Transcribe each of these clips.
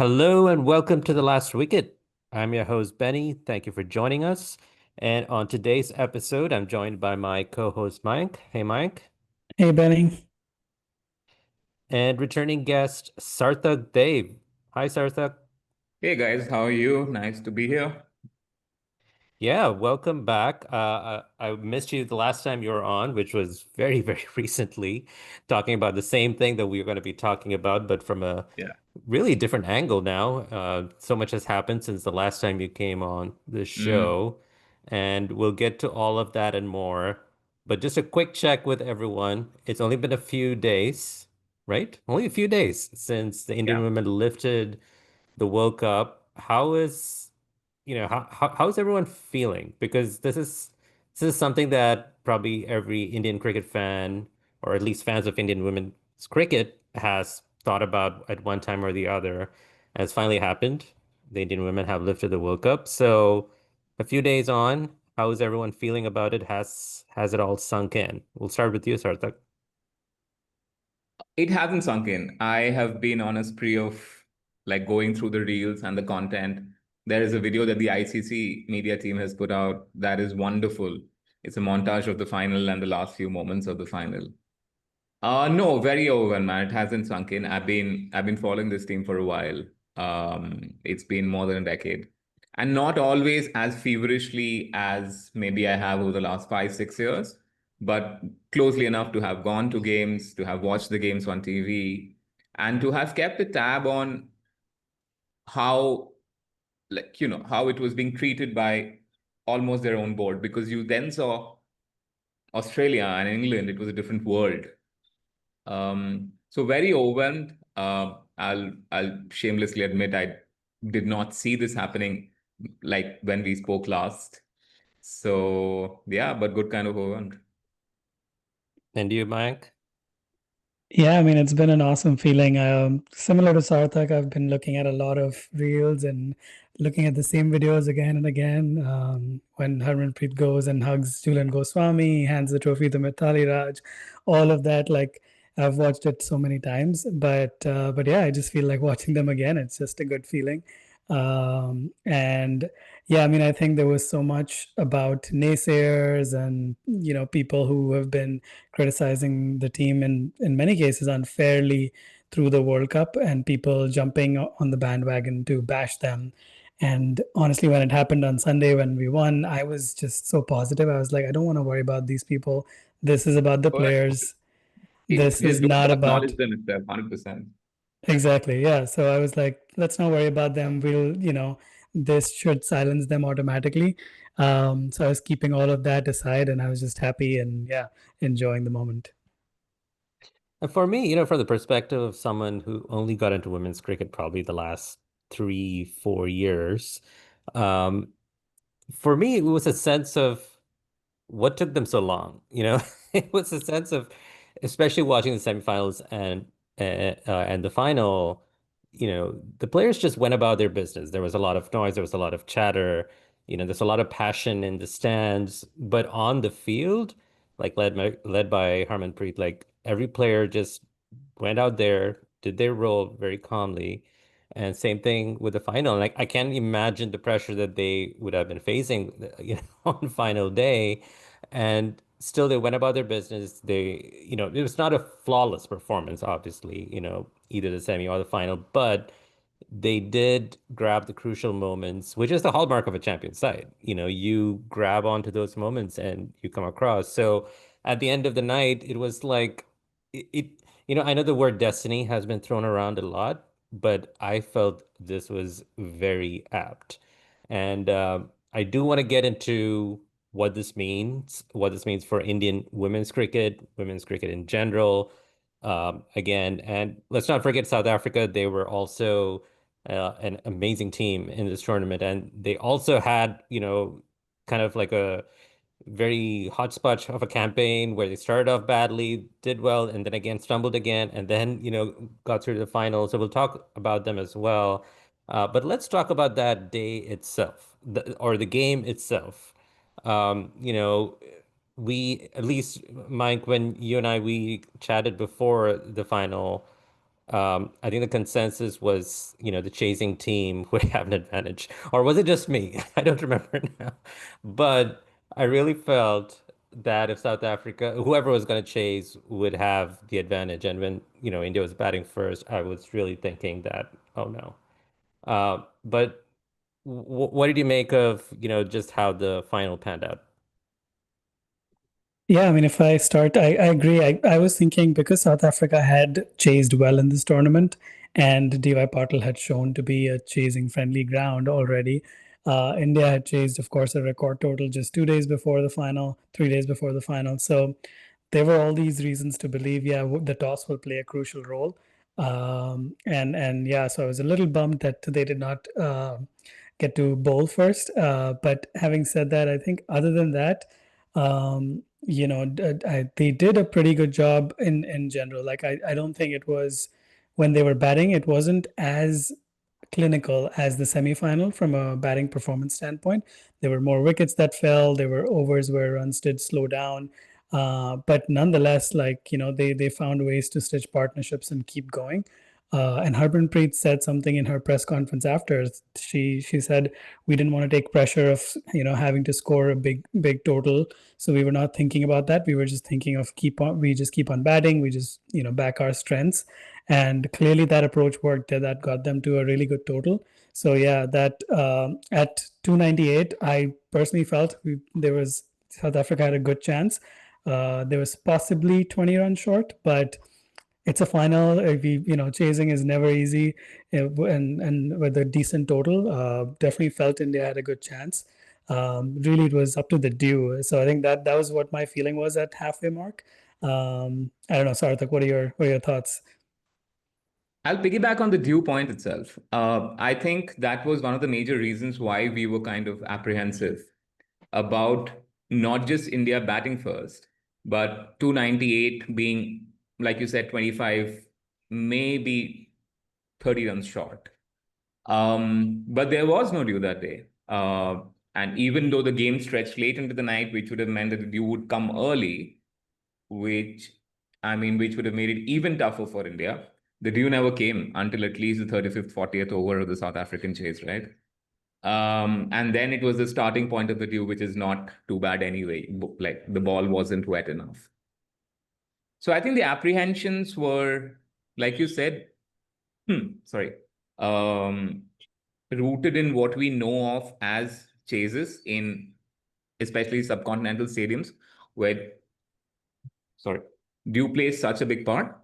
Hello and welcome to the Last Wicket. I'm your host, Benny. Thank you for joining us. And on today's episode, I'm joined by my co-host, Mike. Hey, Mike. Hey Benny. And returning guest, Sarthak Dave. Hi, Sarthak. Hey guys, how are you? Nice to be here. Yeah, welcome back. I missed you the last time you were on, which was very, very recently, talking about the same thing that we were going to be talking about, but from a Yeah. really different angle now. So much has happened since the last time you came on the Mm, show, and we'll get to all of that and more. But just a quick check with everyone. It's only been a few days, right? Only a few days since the Indian yeah. women lifted the World Cup. How's everyone feeling? Because this is something that probably every Indian cricket fan, or at least fans of Indian women's cricket, has thought about at one time or the other. And it's finally happened. The Indian women have lifted the World Cup. So a few days on, how is everyone feeling about it? Has it all sunk in? We'll start with you, Sarthak. It hasn't sunk in. I have been on a spree of like going through the reels and the content. There is a video that the ICC media team has put out that is wonderful. It's a montage of the final and the last few moments of the final. No, very overwhelmed, man. It hasn't sunk in. I've been following this team for a while. It's been more than a decade. And not always as feverishly as maybe I have over the last 5, 6 years, but closely enough to have gone to games, to have watched the games on TV, and to have kept a tab on how how it was being treated by almost their own board, because you then saw Australia and England, it was a different world. So very overwhelmed. I'll shamelessly admit I did not see this happening like when we spoke last. So yeah, but good kind of overwhelmed. And you, Mike? Yeah, I mean it's been an awesome feeling. Similar to Sarthak, I've been looking at a lot of reels and looking at the same videos again and again. When Harmanpreet goes and hugs Julian Goswami, hands the trophy to Mithali Raj, all of that. Like I've watched it so many times, but yeah, I just feel like watching them again. It's just a good feeling. And yeah, I mean, I think there was so much about naysayers and people who have been criticizing the team in many cases unfairly through the World Cup and people jumping on the bandwagon to bash them. And honestly, when it happened on Sunday when we won, I was just so positive. I was like, I don't want to worry about these people. This is about the But players. This is just don't not about acknowledge them itself, 100%. exactly. Yeah. So I was like, let's not worry about them. This should silence them automatically. So I was keeping all of that aside and I was just happy and yeah, enjoying the moment. And for me, from the perspective of someone who only got into women's cricket probably the last 3, 4 years, um, for me, it was a sense of what took them so long? It was a sense of, especially watching the semifinals and the final, the players just went about their business. There was a lot of noise, there was a lot of chatter, there's a lot of passion in the stands, but on the field, like led by Harmanpreet, like every player just went out there, did their role very calmly. And same thing with the final. Like I can't imagine the pressure that they would have been facing, on final day. And still they went about their business. It was not a flawless performance, obviously, either the semi or the final, but they did grab the crucial moments, which is the hallmark of a champion side. You grab onto those moments and you come across. So at the end of the night, it was like I know the word destiny has been thrown around a lot, but I felt this was very apt. And I do want to get into what this means for Indian women's cricket in general. Again, and let's not forget South Africa. They were also an amazing team in this tournament, and they also had, kind of like a very hodgepodge of a campaign where they started off badly, did well, and then again stumbled again, and then got through the final. So we'll talk about them as well. But let's talk about that day itself, or the game itself. Um, you know, we at least, Mike, when you and I we chatted before the final, I think the consensus was, the chasing team would have an advantage. Or was it just me? I don't remember now. But I really felt that if South Africa, whoever was going to chase, would have the advantage. And when, India was batting first, I was really thinking that, oh no. But what did you make of, just how the final panned out? Yeah, I mean, if I start, I agree. I was thinking because South Africa had chased well in this tournament and DY Patil had shown to be a chasing friendly ground already. India had chased, of course, a record total just 2 days before the final, 3 days before the final. So there were all these reasons to believe, yeah, the toss will play a crucial role. And yeah, so I was a little bummed that they did not get to bowl first. But having said that, I think other than that, they did a pretty good job in general. Like I don't think it was when they were batting, it wasn't as clinical as the semifinal from a batting performance standpoint. There were more wickets that fell. There were overs where runs did slow down. But nonetheless, they found ways to stitch partnerships and keep going. And Harmanpreet said something in her press conference after. She said we didn't want to take pressure of having to score a big total, so we were not thinking about that. We were just thinking of we just keep on batting. We just back our strengths, and clearly that approach worked. That got them to a really good total. So yeah, that at 298, I personally felt there was South Africa had a good chance. There was possibly 20 runs short, but it's a final. Chasing is never easy, and with a decent total, definitely felt India had a good chance. Really, it was up to the dew. So I think that was what my feeling was at halfway mark. I don't know, Sarthak, what are your thoughts? I'll piggyback on the due point itself. I think that was one of the major reasons why we were kind of apprehensive about not just India batting first, but 298 being, like you said, 25, maybe 30 runs short. But there was no dew that day. And even though the game stretched late into the night, which would have meant that the dew would come early, which which would have made it even tougher for India. The dew never came until at least the 35th, 40th over of the South African chase, right? And then it was the starting point of the dew, which is not too bad anyway. Like the ball wasn't wet enough. So I think the apprehensions were, like you said, sorry, um, rooted in what we know of as chases in especially subcontinental stadiums where, sorry, dew plays such a big part.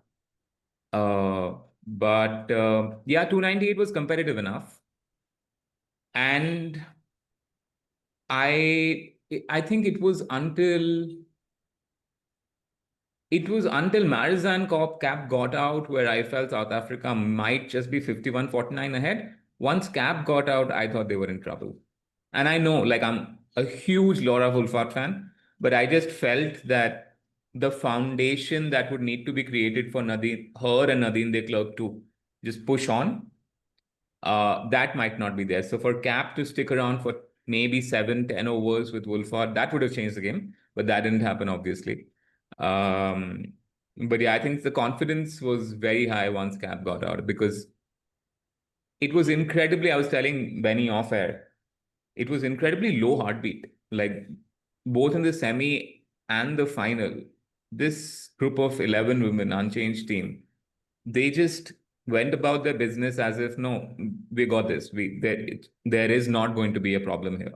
But yeah, 298 was competitive enough. And I I think it was until Marizan Cap got out where I felt South Africa might just be 51-49 ahead. Once Cap got out, I thought they were in trouble. And I know, like, I'm a huge Laura Wolfart fan, but I just felt that the foundation that would need to be created for her and Nadine de Klerk to just push on, that might not be there. So for Cap to stick around for maybe 7-10 overs with Wolford, that would have changed the game, but that didn't happen, obviously. But yeah, I think the confidence was very high once Cap got out because it was incredibly, I was telling Benny off air, it was incredibly low heartbeat. Like both in the semi and the final, this group of 11 women, unchanged team, they just went about their business as if, no, we got this. There is not going to be a problem here,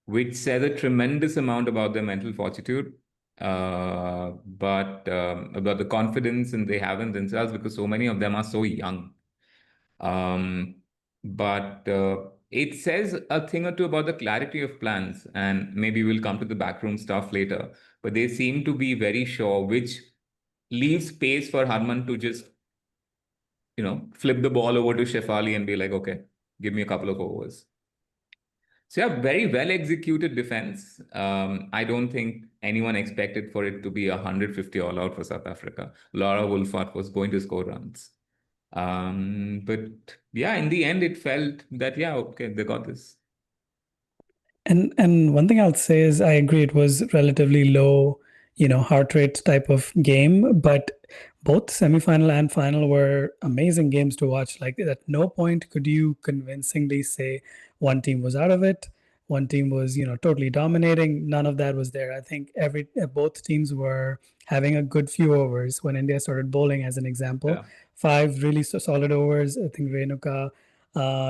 which says a tremendous amount about their mental fortitude, but about the confidence and they have in themselves because so many of them are so young. Um, but it says a thing or two about the clarity of plans, and maybe we'll come to the backroom stuff later. But they seem to be very sure, which leaves space for Harman to just flip the ball over to Shafali and be like, okay, give me a couple of overs. So yeah, very well executed defense. I don't think anyone expected for it to be 150 all out for South Africa. Laura Wolfart was going to score runs. But yeah, in the end, it felt that, yeah, okay, they got this. And one thing I'll say is I agree it was relatively low, heart rate type of game, but both semifinal and final were amazing games to watch. Like at no point could you convincingly say one team was out of it, one team was, totally dominating. None of that was there. I think both teams were having a good few overs when India started bowling, as an example. Yeah. Five really solid overs. I think Renuka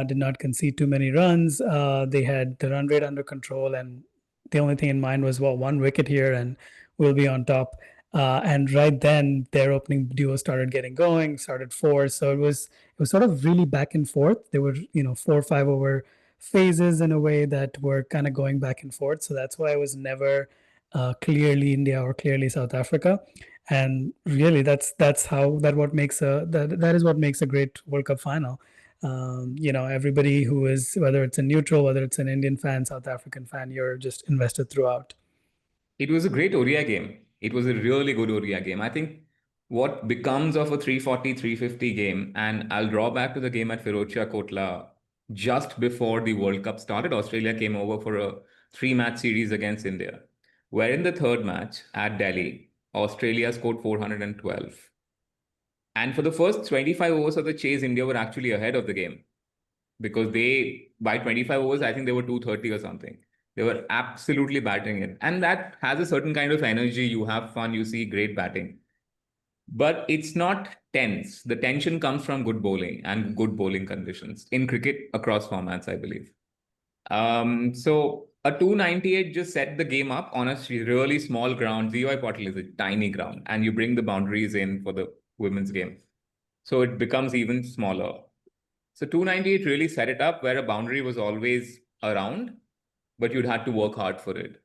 did not concede too many runs. They had the run rate under control, and the only thing in mind was, well, one wicket here and we'll be on top. And right then, their opening duo started getting going, started four. So it was sort of really back and forth. There were 4 or 5 over phases in a way that were kind of going back and forth. So that's why it was never clearly India or clearly South Africa. And really, that's how that is what makes a great World Cup final. Everybody who is, whether it's a neutral, whether it's an Indian fan, South African fan, you're just invested throughout. It was a great ODI game. It was a really good ODI game. I think what becomes of a 340, 350 game, and I'll draw back to the game at Firozshah Kotla just before the World Cup started. Australia came over for a 3-match series against India, where in the third match at Delhi, Australia scored 412. And for the first 25 overs of the chase, India were actually ahead of the game because by 25 overs, I think they were 230 or something. They were absolutely batting it. And that has a certain kind of energy. You have fun, you see great batting. But it's not tense. The tension comes from good bowling and good bowling conditions in cricket across formats, I believe. So a 298 just set the game up on a really small ground. ZY Patil is a tiny ground, and you bring the boundaries in for the women's game. So it becomes even smaller. So 298 really set it up where a boundary was always around, but you'd had to work hard for it.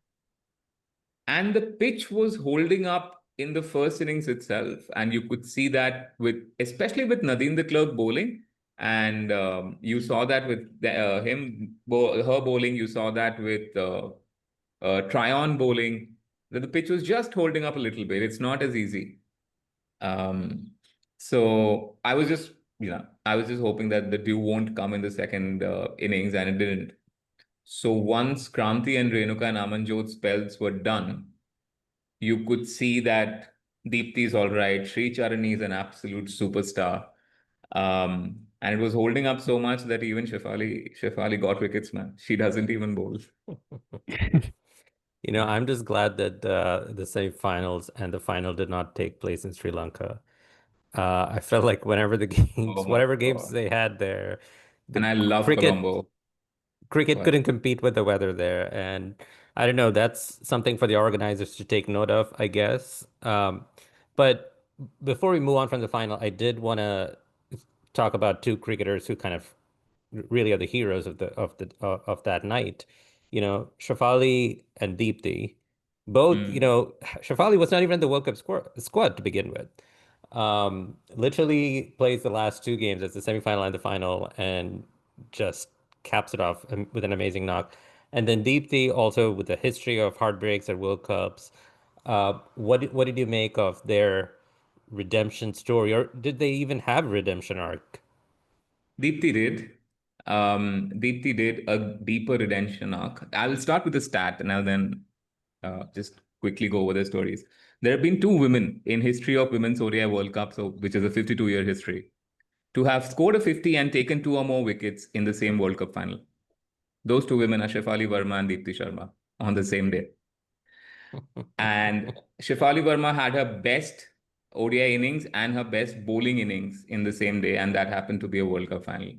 And the pitch was holding up in the first innings itself. And you could see that especially with Nadine de Klerk bowling. And you saw that with her bowling. You saw that with Tryon bowling. That the pitch was just holding up a little bit. It's not as easy. So I was just hoping that the dew won't come in the second innings, and it didn't. So once Kranti and Renuka and Amanjot's spells were done, you could see that Deepti is all right. Sri Charani is an absolute superstar. And it was holding up so much that even Shafali got wickets, man. She doesn't even bowl. I'm just glad that the semi-finals and the final did not take place in Sri Lanka. I felt like whenever the Oh games, my whatever games God. they had there, And the I love cricket Colombo. cricket But couldn't compete with the weather there. And I don't know, that's something for the organizers to take note of, I guess. But before we move on from the final, I did want to talk about two cricketers who kind of really are the heroes of that night. Shafali and Deepti. Both, Shafali was not even in the World Cup squad to begin with. Literally plays the last two games as the semifinal and the final, and just caps it off with an amazing knock. And then Deepti also with a history of heartbreaks at World Cups. What did you make of their redemption story, or did they even have a redemption arc? Deepti did. Deepti did a deeper redemption arc. I'll start with the stat and I'll then just quickly go over the stories. There have been two women in history of Women's ODI World Cup, which is a 52-year history, to have scored a 50 and taken two or more wickets in the same World Cup final. Those two women are Shafali Verma and Deepti Sharma on the same day. And Shafali Verma had her best ODI innings and her best bowling innings in the same day, and that happened to be a World Cup final.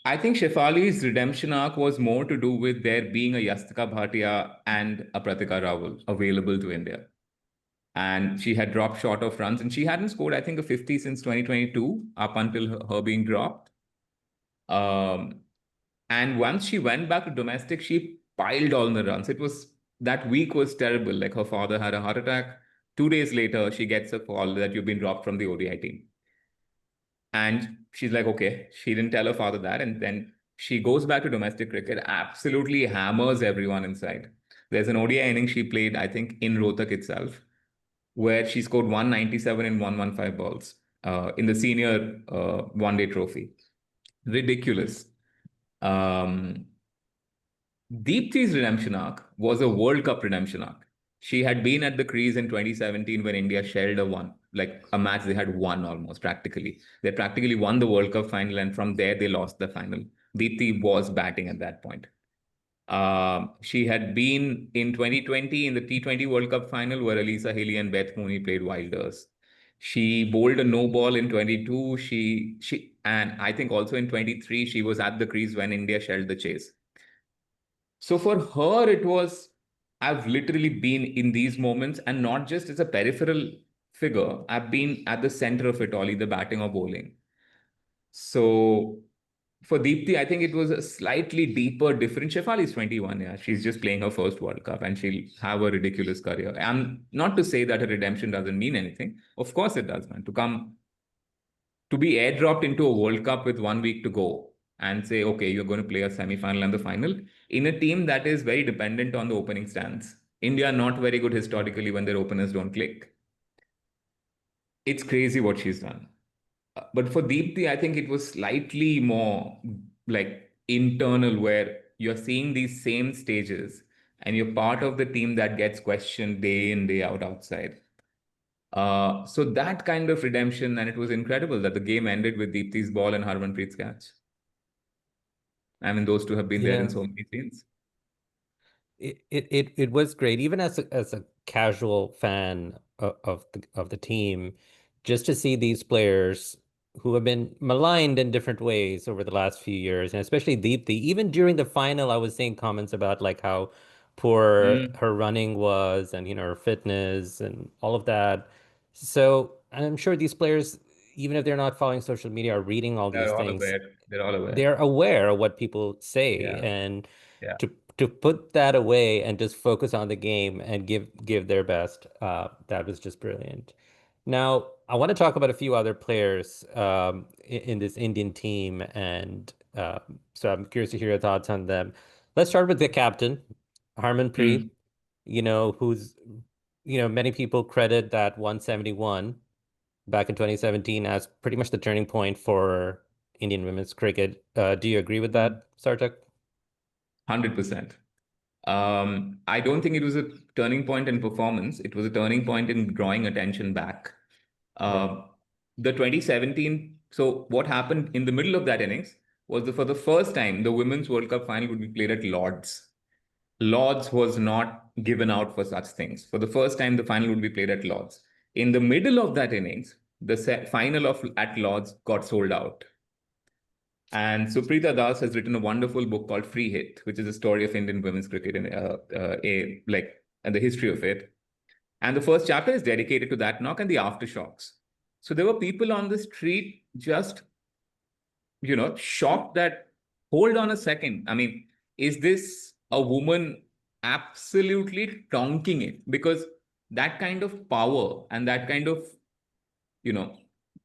I think Shefali's redemption arc was more to do with there being a Yastika Bhatia and a Pratika Rawal available to India. And she had dropped short of runs, and she hadn't scored, I think, a 50 since 2022, up until her being dropped. And once she went back to domestic, she piled all the runs. That week was terrible. Like her father had a heart attack. 2 days later, she gets a call that you've been dropped from the ODI team. And she's like, okay, she didn't tell her father that. And then she goes back to domestic cricket, absolutely hammers everyone inside. There's an ODI inning she played, I think, in Rohtak itself, where she scored 197 in 115 balls in the senior one-day trophy. Ridiculous. Deepti's redemption arc was a World Cup redemption arc. She had been at the crease in 2017 when India shelled a match they had won almost practically. They practically won the World Cup final, and from there they lost the final. Deepti was batting at that point. She had been in 2020 in the T20 World Cup final where Elisa Haley and Beth Mooney played wilders. She bowled a no ball in 22. And I think also in 23 she was at the crease when India shelled the chase. So for her, it was, I've literally been in these moments, and not just as a peripheral figure. I've been at the center of it all, either batting or bowling. So for Deepti, I think it was a slightly deeper, different. Shafali is 21. Yeah, she's just playing her first World Cup, and she'll have a ridiculous career. And not to say that her redemption doesn't mean anything. Of course, it does, man. To be airdropped into a World Cup with 1 week to go and say, okay, you're going to play a semi-final and the final in a team that is very dependent on the opening stance. India are not very good historically when their openers don't click. It's crazy what she's done. But for Deepti, I think it was slightly more like internal, where you're seeing these same stages and you're part of the team that gets questioned day in, day out outside. So that kind of redemption, and it was incredible that the game ended with Deepti's ball and Harmanpreet's catch. I mean, those two have been there in Yeah. so many scenes. It was great, even as a casual fan of the team, just to see these players who have been maligned in different ways over the last few years, and especially Deepti. Even during the final, I was seeing comments about like how poor Mm, her running was, and her fitness and all of that. So, and I'm sure these players, even if they're not following social media or reading all these they're all things, aware. They're all aware. they're aware of what people say, Yeah, and yeah. to put that away and just focus on the game and give their best, that was just brilliant. Now, I want to talk about a few other players in this Indian team, and so I'm curious to hear your thoughts on them. Let's start with the captain, Harmanpreet, Mm. who's, many people credit that 171 back in 2017 as pretty much the turning point for Indian women's cricket. Do you agree with Mm. that, Sartak? 100%. I don't think it was a turning point in performance. It was a turning point in drawing attention back. Right. Uh, the 2017, so what happened in the middle of that innings was for the first time, the Women's World Cup final would be played at Lord's. Lord's was not given out for such things. For the first time, the final would be played at Lord's. In the middle of that innings, the final of at Lord's got sold out. And Suprita Das has written a wonderful book called Free Hit, which is a story of Indian women's cricket and the history of it. And the first chapter is dedicated to that knock and the aftershocks. So there were people on the street just, shocked that, hold on a second. I mean, is this a woman absolutely tonking it? Because that kind of power and that kind of, you know,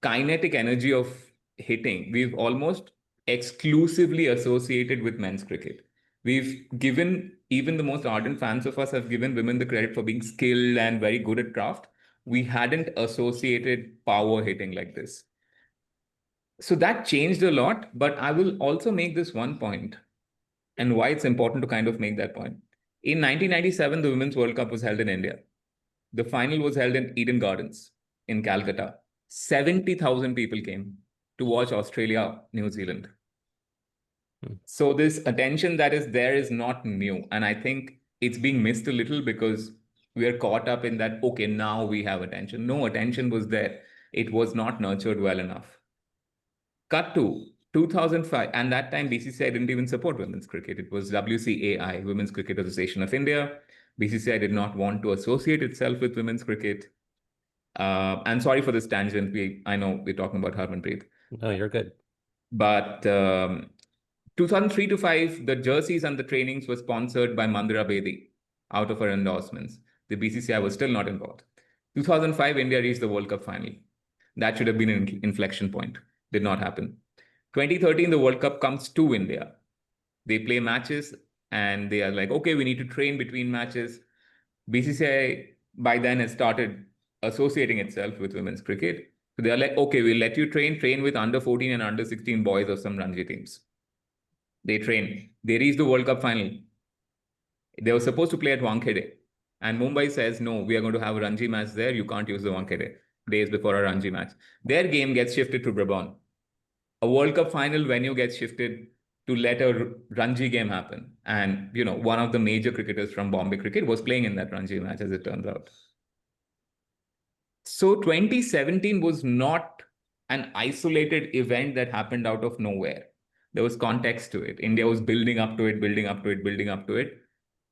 kinetic energy of hitting, we've almost exclusively associated with men's cricket. We've given, even the most ardent fans of us have given women the credit for being skilled and very good at craft. We hadn't associated power hitting like this. So that changed a lot, but I will also make this one point, and why it's important to kind of make that point. In 1997, the Women's World Cup was held in India. The final was held in Eden Gardens in Calcutta. 70,000 people came to watch Australia, New Zealand. Hmm. So this attention that is there is not new. And I think it's being missed a little because we are caught up in that, okay, now we have attention. No, attention was there. It was not nurtured well enough. Cut to 2005, and that time BCCI didn't even support women's cricket. It was WCAI, Women's Cricket Association of India. BCCI did not want to associate itself with women's cricket. And sorry for this tangent. I know we're talking about Harmanpreet, No, you're good. but 2003 to 5, the jerseys and the trainings were sponsored by Mandira Bedi out of her endorsements. The BCCI was still not involved. 2005, India reached the World Cup final. That should have been an inflection point. Did not happen. 2013, the World Cup comes to India. They play matches and they are like, okay, we need to train between matches. BCCI by then has started associating itself with women's cricket. So they are like, okay, we'll let you train with under 14 and under 16 boys of some Ranji teams. They train. They reach the World Cup final. They were supposed to play at Wankhede. And Mumbai says, no, we are going to have a Ranji match there. You can't use the Wankhede days before a Ranji match. Their game gets shifted to Brabant. A World Cup final venue gets shifted to let a Ranji game happen. And, one of the major cricketers from Bombay cricket was playing in that Ranji match, as it turns out. So 2017 was not an isolated event that happened out of nowhere. There was context to it. India was building up to it, building up to it, building up to it,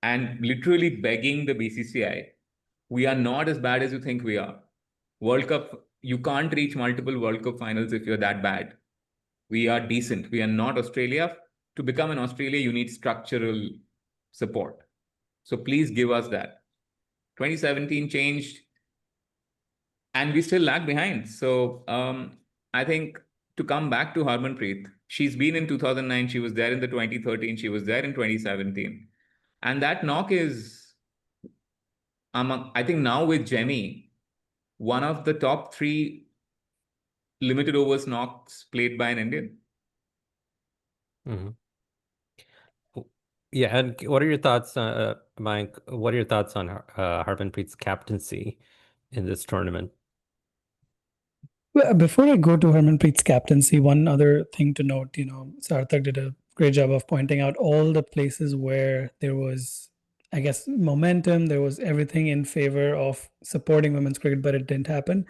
and literally begging the BCCI, we are not as bad as you think we are. World Cup, you can't reach multiple World Cup finals if you're that bad. We are decent. We are not Australia. To become an Australia, you need structural support. So please give us that. 2017 changed and we still lag behind. So I think to come back to Harmanpreet, she's been in 2009, she was there in the 2013, she was there in 2017. And that knock is, I think now with Jemmy, one of the top 3 limited overs knocks played by an Indian. Mm-hmm. Yeah, and what are your thoughts, Mike? What are your thoughts on Harmanpreet's captaincy in this tournament? Well, before I go to Harmanpreet's captaincy, one other thing to note, Sarthak did a great job of pointing out all the places where there was, I guess, momentum, there was everything in favor of supporting women's cricket, but it didn't happen.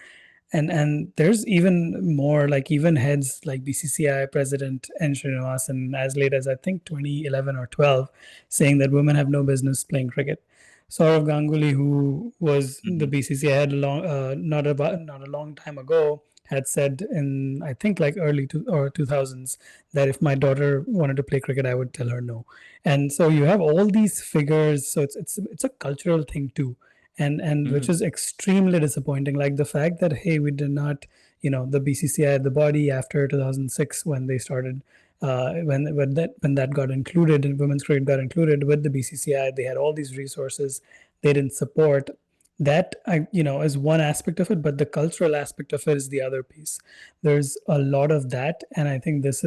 And there's even more, like even heads like BCCI president N. Srinivasan, as late as I think 2011 or 12, saying that women have no business playing cricket. Saurav Ganguly, who was the BCCI head not a long time ago, had said in I think like early 2000s that if my daughter wanted to play cricket, I would tell her no. And so you have all these figures. So it's a cultural thing too, and which is extremely disappointing. Like the fact that hey, we did not, the BCCI, the body after 2006 when they started, when that got included and women's cricket got included with the BCCI, they had all these resources. They didn't support that. Is one aspect of it, but the cultural aspect of it is the other piece. There's a lot of that, and I think this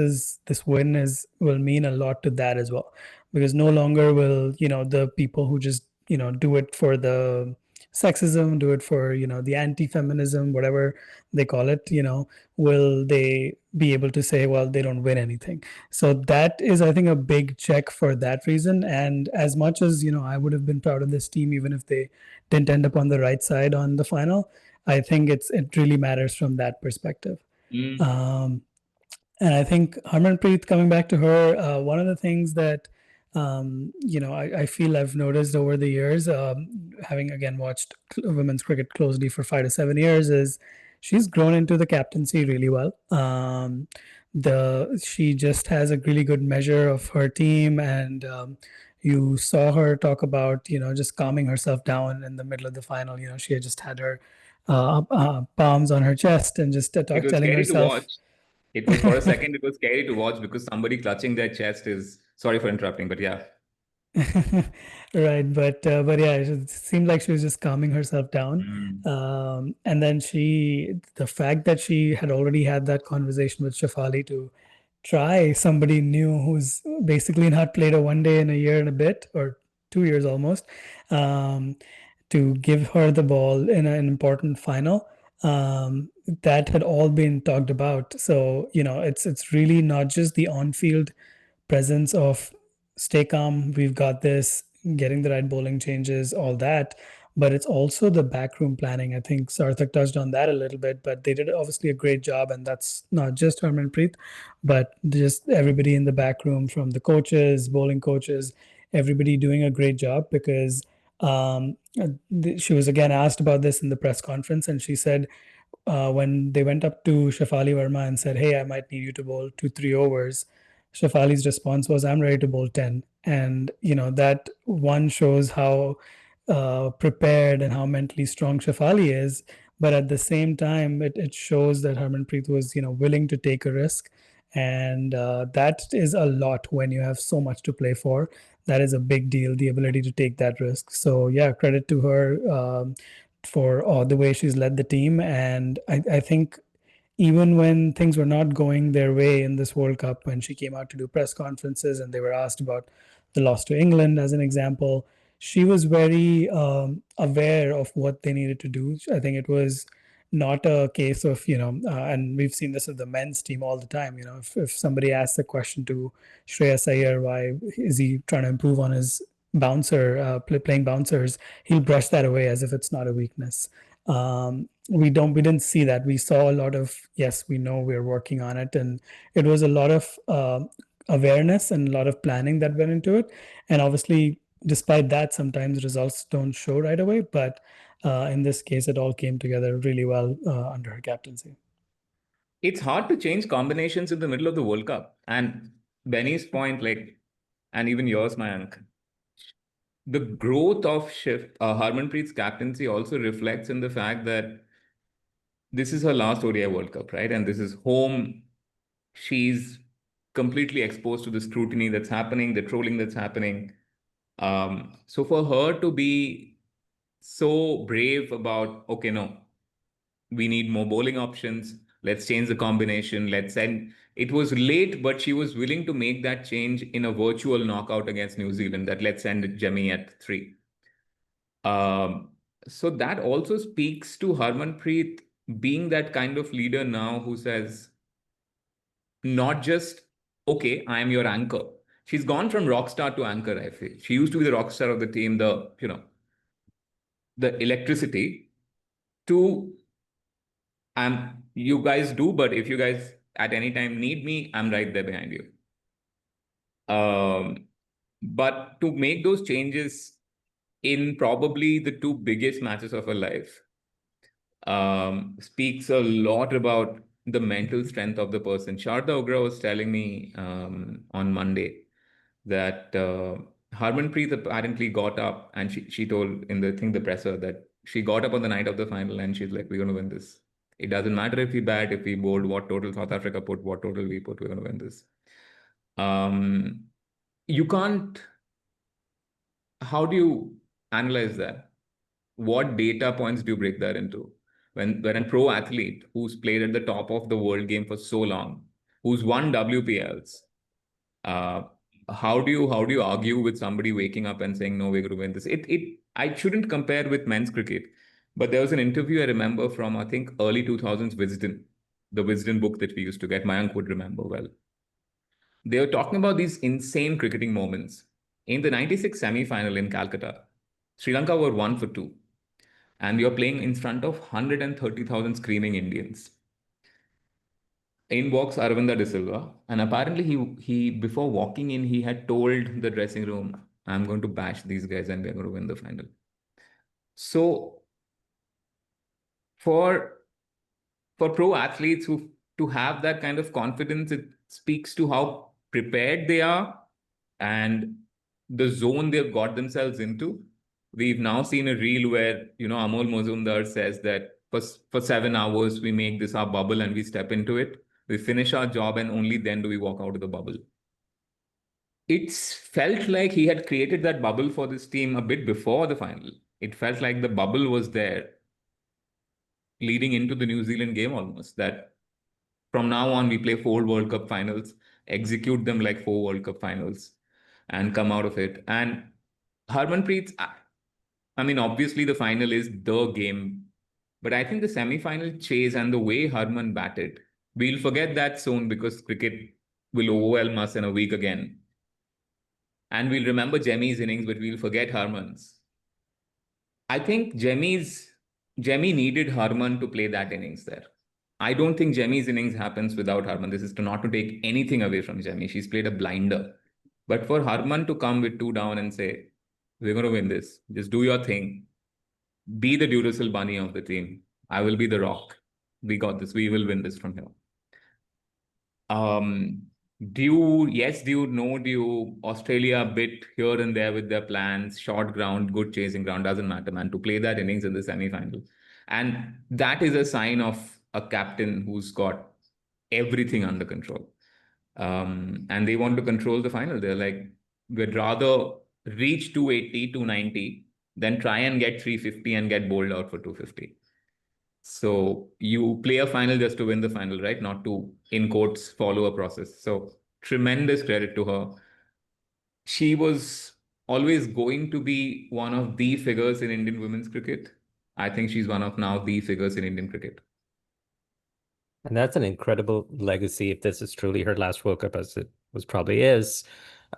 win will mean a lot to that as well, because no longer will the people who just do it for the sexism, do it for the anti-feminism, whatever they call it, will they be able to say, well, they don't win anything. So that is, I think, a big check for that reason. And as much as I would have been proud of this team even if they didn't end up on the right side on the final, I think it really matters from that perspective. And I think Harmanpreet, coming back to her, one of the things that I feel I've noticed over the years, having again watched women's cricket closely for 5 to 7 years, is she's grown into the captaincy really well. She just has a really good measure of her team, and you saw her talk about just calming herself down in the middle of the final. She had just had her palms on her chest and just It was telling scary to herself. watch. It was for a second, it was scary to watch because somebody clutching their chest is, sorry for interrupting, but yeah. Right, but yeah, it seemed like she was just calming herself down. And then the fact that she had already had that conversation with Shafali to try somebody new who's basically not played a one day in a year and a bit, or 2 years almost, to give her the ball in an important final. That had all been talked about. So it's really not just the on-field presence of stay calm, we've got this, getting the right bowling changes, all that. But it's also the backroom planning. I think Sarthak touched on that a little bit, but they did obviously a great job. And that's not just Harmanpreet, but just everybody in the backroom, from the coaches, bowling coaches, everybody doing a great job. Because she was again asked about this in the press conference, and she said, when they went up to Shafali Verma and said, hey, I might need you to bowl 2-3 overs, Shafali's response was, I'm ready to bowl 10. And, that one shows how prepared and how mentally strong Shafali is. But at the same time, it shows that Harmanpreet was, willing to take a risk. And that is a lot when you have so much to play for. That is a big deal, the ability to take that risk. So, yeah, credit to her for the way she's led the team. And I think even when things were not going their way in this World Cup, when she came out to do press conferences and they were asked about the loss to England as an example, she was very aware of what they needed to do. I think it was not a case of, and we've seen this with the men's team all the time. If somebody asks a question to Shreyas Iyer, why is he trying to improve on his playing bouncers, he'll brush that away as if it's not a weakness. We didn't see that. We saw a lot of, yes, we know we're working on it, and it was a lot of awareness and a lot of planning that went into it. And obviously, despite that, sometimes results don't show right away, but in this case, it all came together really well under her captaincy. It's hard to change combinations in the middle of the World Cup. And Benny's point, and even yours, Mayank, the growth of Harmanpreet's captaincy also reflects in the fact that this is her last ODI World Cup, right? And this is home. She's completely exposed to the scrutiny that's happening, the trolling that's happening. So for her to be so brave about, okay, no, we need more bowling options. Let's change the combination. Let's send. It was late, but she was willing to make that change in a virtual knockout against New Zealand. That let's send Jemmy at 3. So that also speaks to Harmanpreet being that kind of leader now who says, not just, okay, I am your anchor. She's gone from rock star to anchor, I feel. She used to be the rock star of the team, the electricity, to you guys do, but if you guys at any time need me, I'm right there behind you. But to make those changes in probably the 2 biggest matches of her life speaks a lot about the mental strength of the person. Sharda Ogra was telling me on Monday that Harmanpreet apparently got up, and she told in the presser that she got up on the night of the final and she's like, we're going to win this. It doesn't matter if we bat, if we bowled, what total South Africa put, what total we put, we're going to win this. You can't. How do you analyze that? What data points do you break that into? When a pro athlete who's played at the top of the world game for so long, who's won WPLs, uh, how do you argue with somebody waking up and saying, no, we're going to win this? I shouldn't compare with men's cricket, but there was an interview I remember from, I think, early 2000s Wisden, the Wisden book that we used to get. Mayank would remember well. They were talking about these insane cricketing moments. In the 96 semi-final in Calcutta, Sri Lanka were 1 for 2. And you're playing in front of 130,000 screaming Indians. In walks Aravinda De Silva, and apparently he before walking in, he had told the dressing room, I'm going to bash these guys and we're going to win the final. So for pro athletes who to have that kind of confidence, it speaks to how prepared they are and the zone they've got themselves into. We've now seen a reel where, Amol Mazumdar says that for 7 hours, we make this our bubble and we step into it. We finish our job and only then do we walk out of the bubble. It's felt like he had created that bubble for this team a bit before the final. It felt like the bubble was there leading into the New Zealand game almost, that from now on, we play 4 World Cup finals, execute them like 4 World Cup finals, and come out of it. And Harmanpreet's, I mean, obviously the final is the game, but I think the semi-final chase and the way Harman batted, we'll forget that soon because cricket will overwhelm us in a week again. And we'll remember Jemmy's innings, but we'll forget Harman's. I think Jemmy needed Harman to play that innings there. I don't think Jemmy's innings happens without Harman. This is not to take anything away from Jemmy. She's played a blinder. But for Harman to come with 2 down and say, we're going to win this. Just do your thing. Be the Duracell bunny of the team. I will be the rock. We got this. We will win this from here. Australia a bit here and there with their plans, short ground, good chasing ground, doesn't matter, man, to play that innings in the semi-final. And that is a sign of a captain who's got everything under control. And they want to control the final. They're like, we'd rather reach 280, 290 than try and get 350 and get bowled out for 250. So you play a final just to win the final, right? Not to, in quotes, follow a process. So tremendous credit to her. She was always going to be one of the figures in Indian women's cricket. I think she's one of now the figures in Indian cricket. And that's an incredible legacy if this is truly her last World Cup, as it was probably is.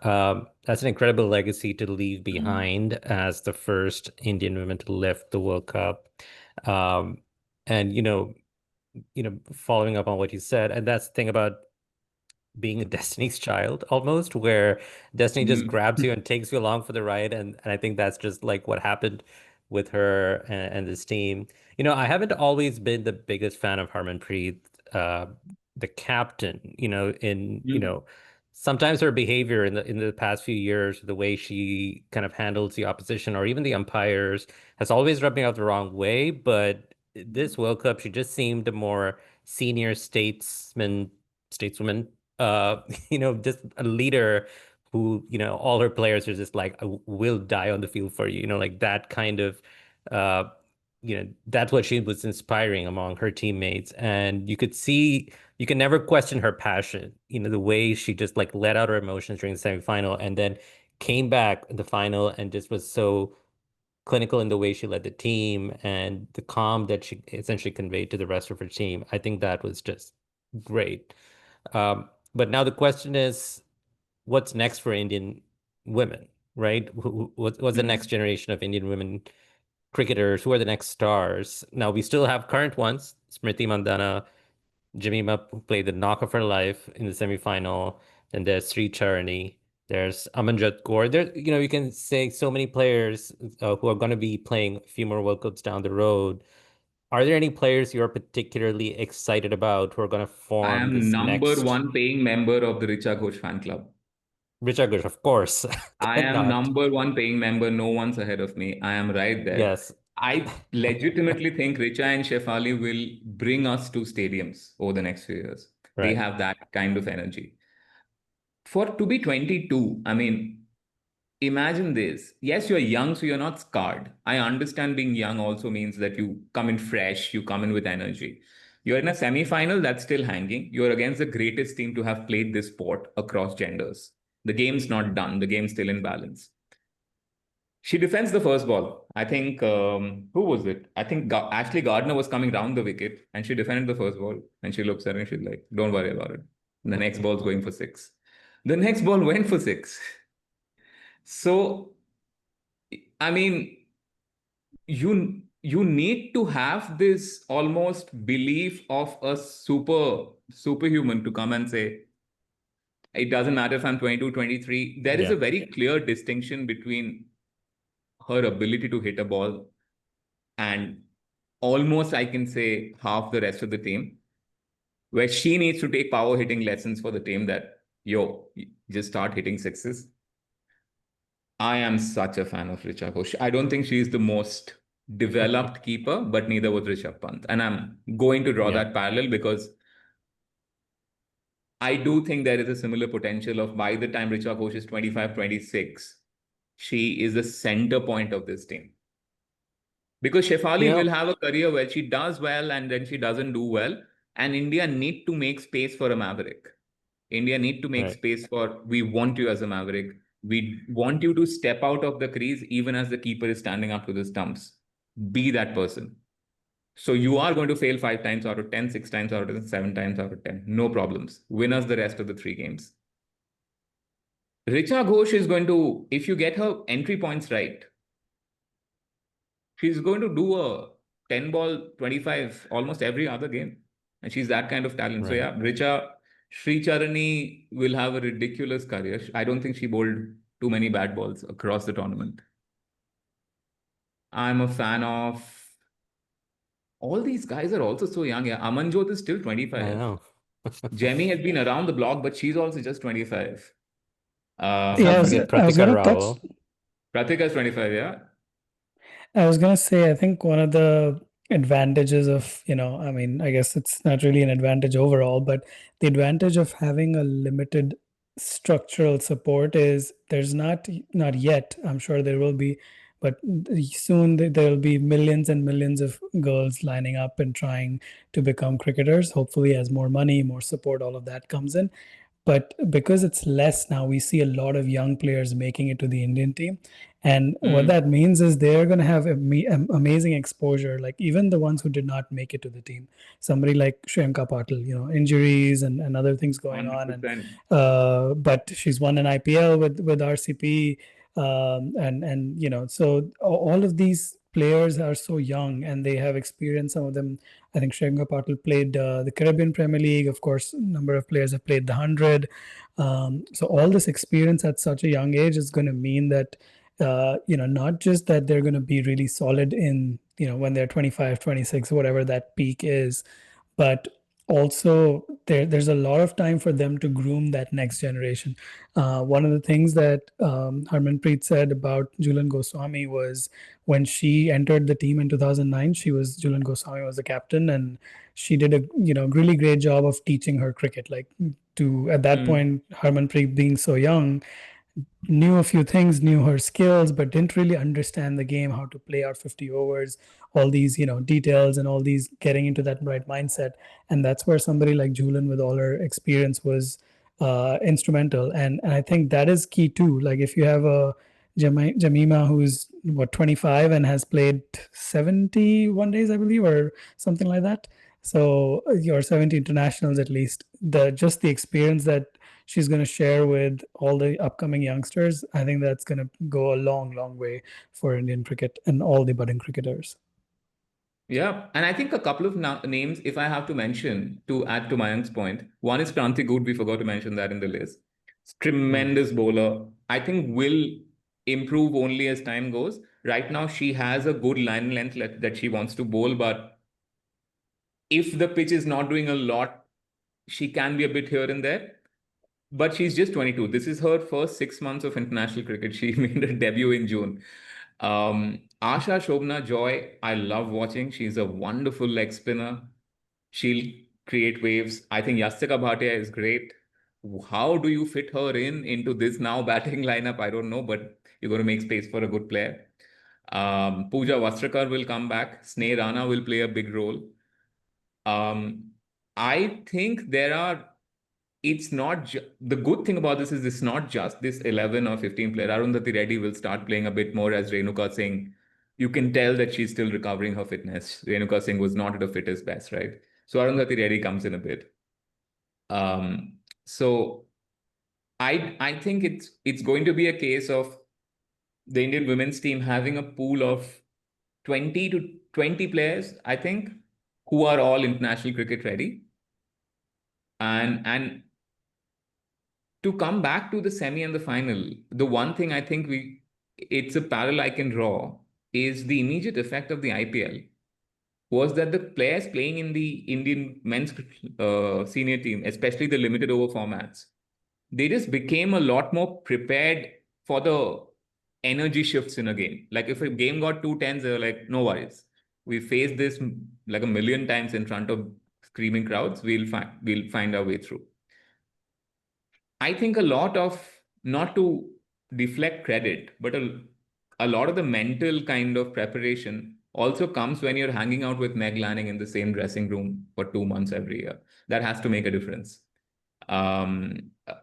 That's an incredible legacy to leave behind as the first Indian woman to lift the World Cup. Um, and following up on what you said, and that's the thing about being a Destiny's child almost, where Destiny just Mm. grabs you and takes you along for the ride. And I think that's just like what happened with her and this team. I haven't always been the biggest fan of Harmanpreet, uh, the captain, Mm. sometimes her behavior in the past few years, the way she kind of handles the opposition or even the umpires has always rubbed me out the wrong way. But this World Cup, she just seemed a more senior stateswoman, just a leader who, all her players are just like, "I will die on the field for you," like that kind of, uh, that's what she was inspiring among her teammates. And you can never question her passion, the way she just like let out her emotions during the semifinal and then came back in the final and just was so clinical in the way she led the team and the calm that she essentially conveyed to the rest of her team. I think that was just great. But now the question is, what's next for Indian women, right? What's the next Mm. generation of Indian women cricketers? Who are the next stars? Now we still have current ones, Smriti Mandhana, Jemima, who played the knock of her life in the semifinal. Then there's Sri Charani. There's Amanjot Kaur. There, you can say so many players who are going to be playing a few more World Cups down the road. Are there any players you're particularly excited about who are going to I form am this number next? one paying member of the Richa Ghosh fan club. Richard Gush, of course. I am Cannot. number one paying member. No one's ahead of me. I am right there. Yes. I legitimately think Richa and Shefali will bring us to stadiums over the next few years. They Right. have that kind of energy. For to be 22, I mean, imagine this. Yes, you're young, so you're not scarred. I understand being young also means that you come in fresh, you come in with energy. You're in a semi final that's still hanging. You're against the greatest team to have played this sport across genders. The game's not done, the game's still in balance. She defends the first ball. I think, who was it? I think Ashley Gardner was coming down the wicket and she defended the first ball. And she looks at it and she's like, don't worry about it. And the next ball's going for six. The next ball went for six. So, I mean, you need to have this almost belief of a superhuman to come and say, it doesn't matter if I'm 22, 23. There is Yeah. a very clear distinction between her ability to hit a ball and almost I can say half the rest of the team, where she needs to take power hitting lessons for the team that, yo, just start hitting sixes. I am such a fan of Richa Ghosh. I don't think she's the most developed keeper, but neither was Rishabh Pant. And I'm going to draw Yeah. that parallel because I do think there is a similar potential of by the time Richa Ghosh is 25, 26, she is the center point of this team. Because You Shefali will know, have a career where she does well and then she doesn't do well. And India need to make space for a maverick. India need to make right. space for, we want you as a maverick. We want you to step out of the crease even as the keeper is standing up to the stumps. Be that person. So you are going to fail 5 times out of 10, 6 times out of 10, 7 times out of 10. No problems. Win us the rest of the 3 games. Richa Ghosh is going to, if you get her entry points right, she's going to do a 10 ball 25 almost every other game. And she's that kind of talent. So Right. yeah, Richa Sri Charani will have a ridiculous career. I don't think she bowled too many bad balls across the tournament. I'm a fan of all these guys are also so young. Yeah, Amanjot is still I 25. know. Jamie has been around the block, but she's also just 25. Yeah, Can't Uh, forget I was Pratika gonna touch. Rawal. Pratika is 25, yeah. I was gonna say, I think one of the advantages of, I mean, I guess it's not really an advantage overall, but the advantage of having a limited structural support is there's not yet, I'm sure there will be, but soon there'll be millions and millions of girls lining up and trying to become cricketers, hopefully as more money, more support, all of that comes in. But because it's less now, we see a lot of young players making it to the Indian team. And what that means is they're going to have amazing exposure. Like even the ones who did not make it to the team, somebody like Shriyanka Patil, injuries and other things going on. 100%. And but she's won an IPL with RCP. And so all of these players are so young and they have experience. Some of them, I think Shriyanka Patil played the Caribbean Premier League. Of course, a number of players have played the 100. So all this experience at such a young age is going to mean that, not just that they're going to be really solid in, when they're 25, 26, whatever that peak is, but also there's a lot of time for them to groom that next generation. One of the things that Harmanpreet said about Julian Goswami was when she entered the team in 2009, Julian Goswami was the captain, and she did a really great job of teaching her cricket. Like to at that point, Harmanpreet being so young, knew a few things, knew her skills, but didn't really understand the game, how to play out 50 overs, all these, details and all these getting into that right mindset. And that's where somebody like Julian with all her experience was instrumental. And I think that is key too. Like if you have a Jamima who's 25 and has played 71 days, I believe, or something like that. So your 70 internationals at least, the experience that she's going to share with all the upcoming youngsters, I think that's going to go a long, long way for Indian cricket and all the budding cricketers. Yeah, and I think a couple of names, if I have to mention, to add to Mayank's point, one is Kranti Good. We forgot to mention that in the list. Tremendous bowler. I think will improve only as time goes. Right now, she has a good line length that she wants to bowl, but if the pitch is not doing a lot, she can be a bit here and there. But she's just 22. This is her first 6 months of international cricket. She made her debut in June. Asha Shobna Joy, I love watching. She's a wonderful leg spinner. She'll create waves. I think Yastika Bhatia is great. How do you fit her into this now batting lineup? I don't know, but you're going to make space for a good player. Pooja Vastrakar will come back. Sneh Rana will play a big role. I think it's not the good thing about this is it's not just this 11 or 15 player. Arundhati Reddy will start playing a bit more as Renuka Singh. You can tell that she's still recovering her fitness. Renuka Singh was not at her fittest best, right? So Arundhati Reddy comes in a bit. So I think it's going to be a case of the Indian women's team having a pool of 20 to 20 players, I think, who are all international cricket ready. And to come back to the semi and the final, the one thing I think it's a parallel I can draw is the immediate effect of the IPL was that the players playing in the Indian men's senior team, especially the limited over formats, they just became a lot more prepared for the energy shifts in a game. Like if a game got 2 10s, they were like, no worries. We faced this like a million times in front of screaming crowds. We'll find our way through. I think a lot of, not to deflect credit, but a lot of the mental kind of preparation also comes when you're hanging out with Meg Lanning in the same dressing room for 2 months every year. That has to make a difference.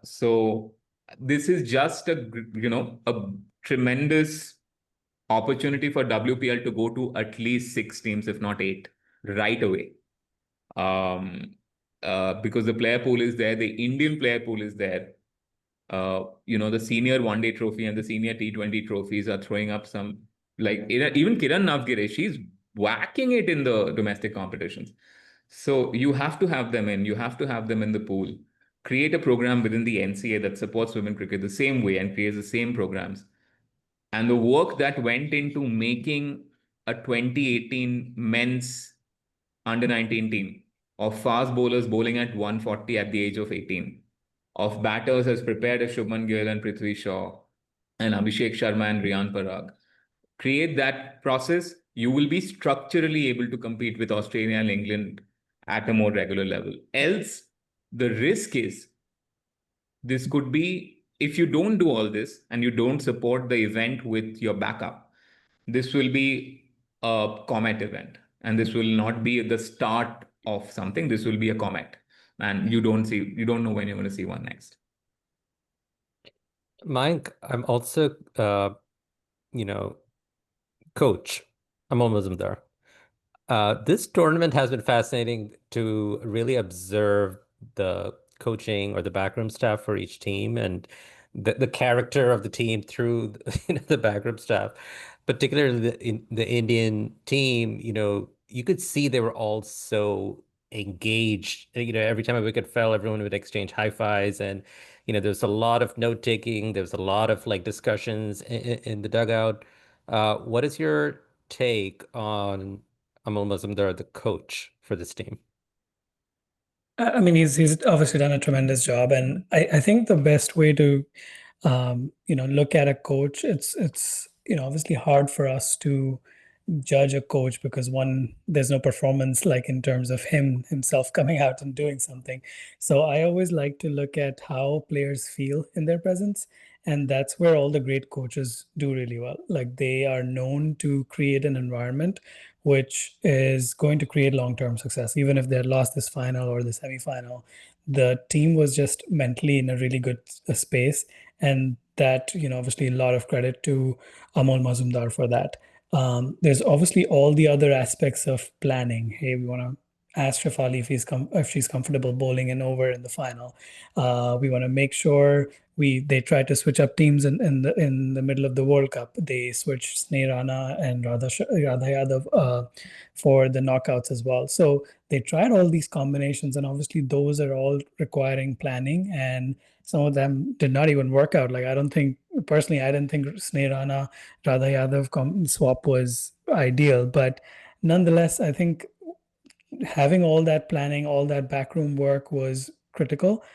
So this is just a tremendous opportunity for WPL to go to at least 6 teams, if not 8, right away. Because the player pool is there, the Indian player pool is there. The senior one-day trophy and the senior T20 trophies are throwing up some, like even Kiran Navgire, she's whacking it in the domestic competitions. So you have to have them in. You have to have them in the pool. Create a program within the NCA that supports women cricket the same way and creates the same programs. And the work that went into making a 2018 men's under-19 team of fast bowlers bowling at 140 at the age of 18, of batters as prepared as Shubman Gill and Prithvi Shaw and Abhishek Sharma and Riyan Parag. Create that process, you will be structurally able to compete with Australia and England at a more regular level. Else, the risk is this could be, if you don't do all this and you don't support the event with your backup, this will be a comet event. And this will not be the start of something. This will be a comet. and you don't know when you're going to see one next. Mike, I'm also, you know, coach. Amol Mazumdar. This tournament has been fascinating to really observe the coaching or the backroom staff for each team and the character of the team through the backroom staff, particularly the Indian team. You could see they were all so engaged. Every time a wicket fell, everyone would exchange high fives, and there's a lot of note taking. There's a lot of like discussions in the dugout. What is your take on Amol Mazumdar, the coach for this team? I mean, he's obviously done a tremendous job, and I think the best way to look at a coach, it's obviously hard for us to judge a coach because one, there's no performance like in terms of himself coming out and doing something. So I always like to look at how players feel in their presence, and that's where all the great coaches do really well. Like they are known to create an environment which is going to create long-term success. Even if they lost this final or the semi-final, the team was just mentally in a really good space, and that obviously a lot of credit to Amol Mazumdar for that. There's obviously all the other aspects of planning. Hey, we want to ask Shafali if she's comfortable bowling an over in the final. We want to make sure they try to switch up teams in the middle of the World Cup. They switched Sneh Rana and Radha Yadav for the knockouts as well. So they tried all these combinations, and obviously those are all requiring planning, and some of them did not even work out. Like I don't think personally, I didn't think Sneh Rana Radha Yadav swap was ideal, but nonetheless, I think having all that planning, all that backroom work was critical.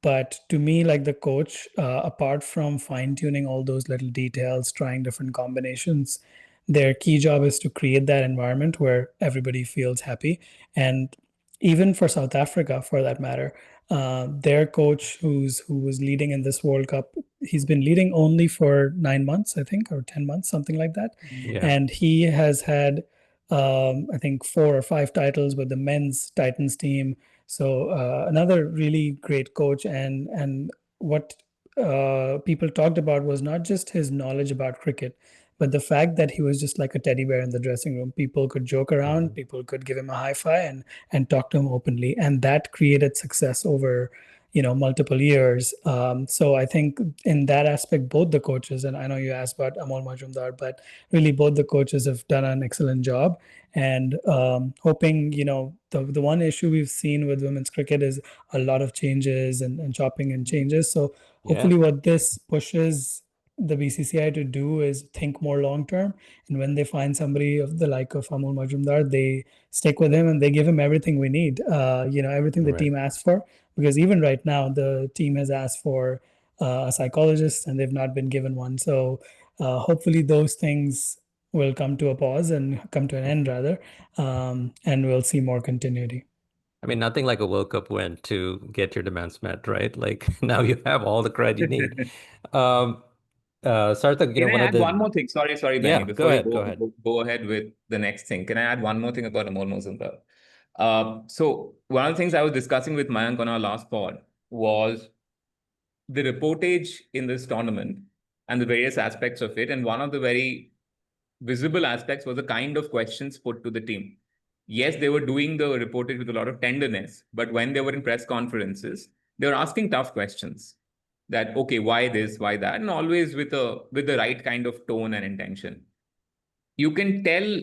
But to me, like the coach, apart from fine tuning all those little details, trying different combinations, their key job is to create that environment where everybody feels happy. And even for South Africa, for that matter, their coach, who was leading in this World Cup, he's been leading only for 9 months, I think, or 10 months, something like that. Yeah. And he has had, I think, 4 or 5 titles with the men's Titans team. So another really great coach, and what people talked about was not just his knowledge about cricket, but the fact that he was just like a teddy bear in the dressing room. People could joke around, Mhm. people could give him a high five and talk to him openly, and that created success over multiple years. So I think in that aspect, both the coaches, and I know you asked about Amol Majumdar, but really both the coaches have done an excellent job. And hoping, the one issue we've seen with women's cricket is a lot of changes and chopping and changes. So Yeah. hopefully what this pushes the BCCI to do is think more long term. And when they find somebody of the like of Amol Majumdar, they stick with him and they give him everything we need, everything the Right. team asks for. Because even right now, the team has asked for a psychologist and they've not been given one. So hopefully those things will come to a pause and come to an end Mhm. rather, and we'll see more continuity. I mean, nothing like a World Cup win to get your demands met, right? Like now you have all the credit you need. Um, Sarthak, Can I one of add one the more thing? Sorry, Benny. yeah, go Before you ahead, go go, ahead. go ahead with the next thing, can I add one more thing about Amol Mozumdar? So one of the things I was discussing with Mayank on our last pod was the reportage in this tournament and the various aspects of it. And one of the very visible aspects was the kind of questions put to the team. Yes, they were doing the reportage with a lot of tenderness, but when they were in press conferences, they were asking tough questions. That okay, why this, why that, and always with the right kind of tone and intention. You can tell,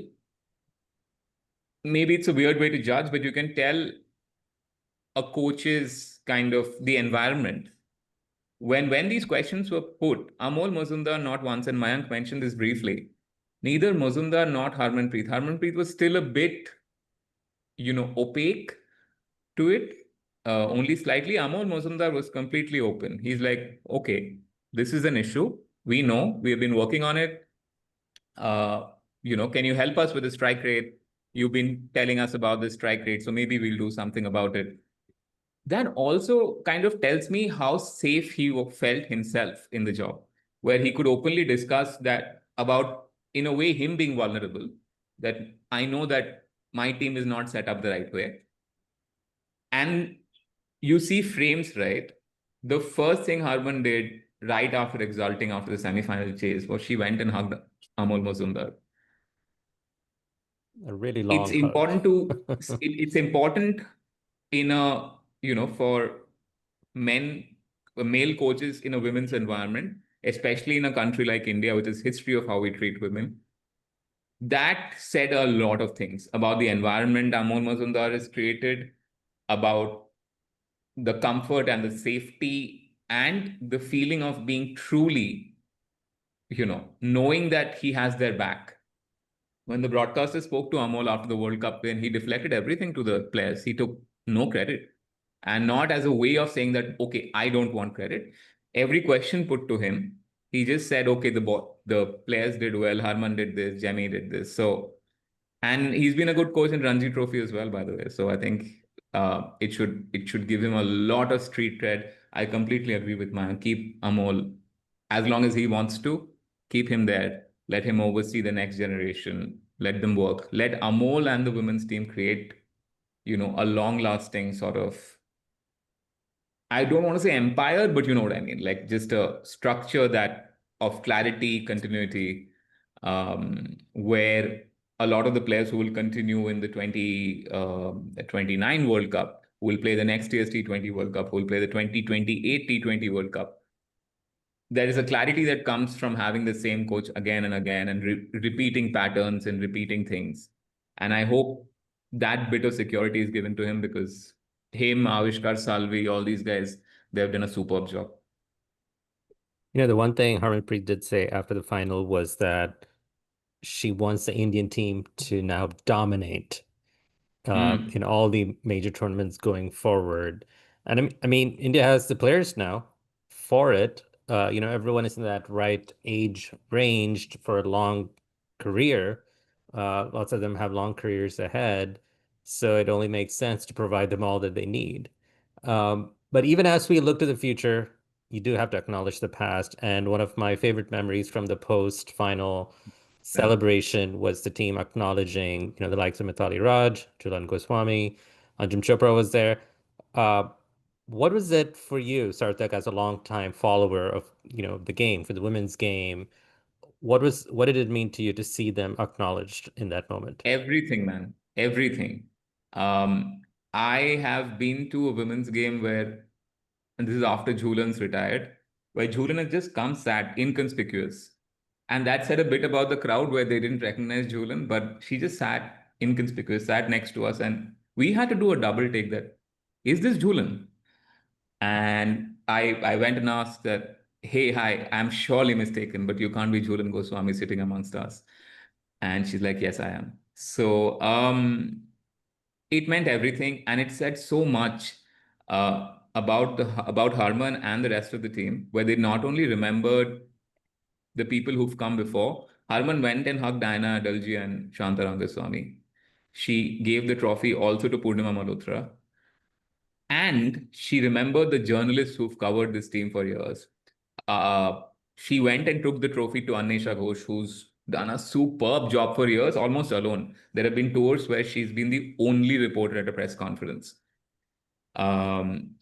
maybe it's a weird way to judge, but you can tell a coach's kind of the environment. When these questions were put, Amol Mazumdar not once, and Mayank mentioned this briefly, neither Mazumdar nor Harmanpreet. Harmanpreet was still a bit, opaque to it, only slightly. Amol Mazumdar was completely open. He's like, okay, this is an issue. We know, we have been working on it. Uh, can you help us with the strike rate? You've been telling us about the strike rate, so maybe we'll do something about it. That also kind of tells me how safe he felt himself in the job, where he could openly discuss that about, in a way, him being vulnerable. That I know that my team is not set up the right way. And you see frames, right? The first thing Harman did right after exulting after the semi-final chase was she went and hugged Amol Mazumdar. A really It's long hug. important to it's important in a, for men, male coaches in a women's environment, especially in a country like India, which is history of how we treat women. That said a lot of things about the environment Amol Mazumdar has created, about the comfort and the safety and the feeling of being truly, knowing that he has their back. When the broadcaster spoke to Amol after the World Cup win, he deflected everything to the players. He took no credit. And not as a way of saying that, okay, I don't want credit. Every question put to him, he just said, okay, the players did well, Harman did this, Jemmy did this. So, and he's been a good coach in Ranji Trophy as well, by the way. So I think it should give him a lot of street cred. I completely agree with Mayank. Keep Amol as long as he wants to. Keep him there. Let him oversee the next generation. Let them work. Let Amol and the women's team create, a long-lasting sort of, I don't want to say empire, but you know what I mean. Like just a structure that of clarity, continuity, where a lot of the players who will continue in the 29 World Cup will play the next year's T20 World Cup, will play the 2028 T20 World Cup. There is a clarity that comes from having the same coach again and again and repeating patterns and repeating things. And I hope that bit of security is given to him, because him, Avishkar Salvi, all these guys, they've done a superb job. The one thing Harmanpreet did say after the final was that she wants the Indian team to now dominate in all the major tournaments going forward. And I mean, India has the players now for it. Everyone is in that right age range for a long career. Lots of them have long careers ahead. So it only makes sense to provide them all that they need. But even as we look to the future, you do have to acknowledge the past. And one of my favorite memories from the post-final Yeah. celebration was the team acknowledging, the likes of Mithali Raj, Julan Goswami, Anjum Chopra was there. Uh, what was it for you, Sarthak, as a longtime follower of, the game, for the women's game? What did it mean to you to see them acknowledged in that moment? Everything, man. Everything. Um, I have been to a women's game where, and this is after Jhulan's retired, where Jhulan has just come sat inconspicuous. And that said a bit about the crowd where they didn't recognize Jhulan, but she just sat inconspicuous, sat next to us. And we had to do a double take that, is this Jhulan? And I went and asked that, hey, hi, I'm surely mistaken, but you can't be Jhulan Goswami sitting amongst us. And she's like, yes, I am. So it meant everything, and it said so much about Harman and the rest of the team, where they not only remembered the people who've come before. Harman went and hugged Diana Adalji and Shanta Rangaswamy. She gave the trophy also to Purnima Malhotra. And she remembered the journalists who've covered this team for years. She went and took the trophy to Anisha Ghosh, who's done a superb job for years, almost alone. There have been tours where she's been the only reporter at a press conference. And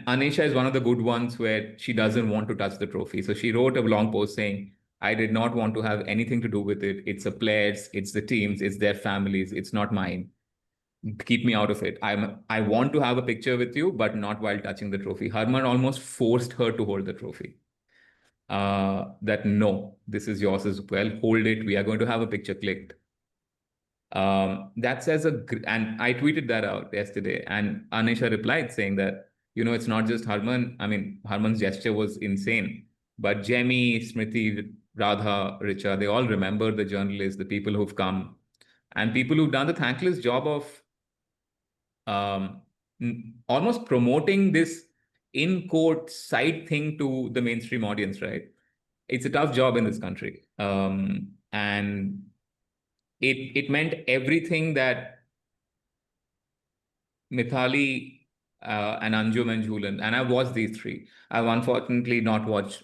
Anisha is one of the good ones where she doesn't want to touch the trophy. So she wrote a long post saying, I did not want to have anything to do with it. It's the players, it's the teams, it's their families, it's not mine. Keep me out of it. I want to have a picture with you, but not while touching the trophy. Harman almost forced her to hold the trophy. That no, this is yours as well. Hold it. We are going to have a picture clicked. That says and I tweeted that out yesterday, and Anisha replied saying that, it's not just Harman. I mean, Harman's gesture was insane, but Jemmy, Smriti, Radha, Richa, they all remember the journalists, the people who've come, and people who've done the thankless job of um, almost promoting this in-court side thing to the mainstream audience, right? It's a tough job in this country. And it meant everything that Mithali and Anjum and Jhulan, and I've watched these three. I've unfortunately not watched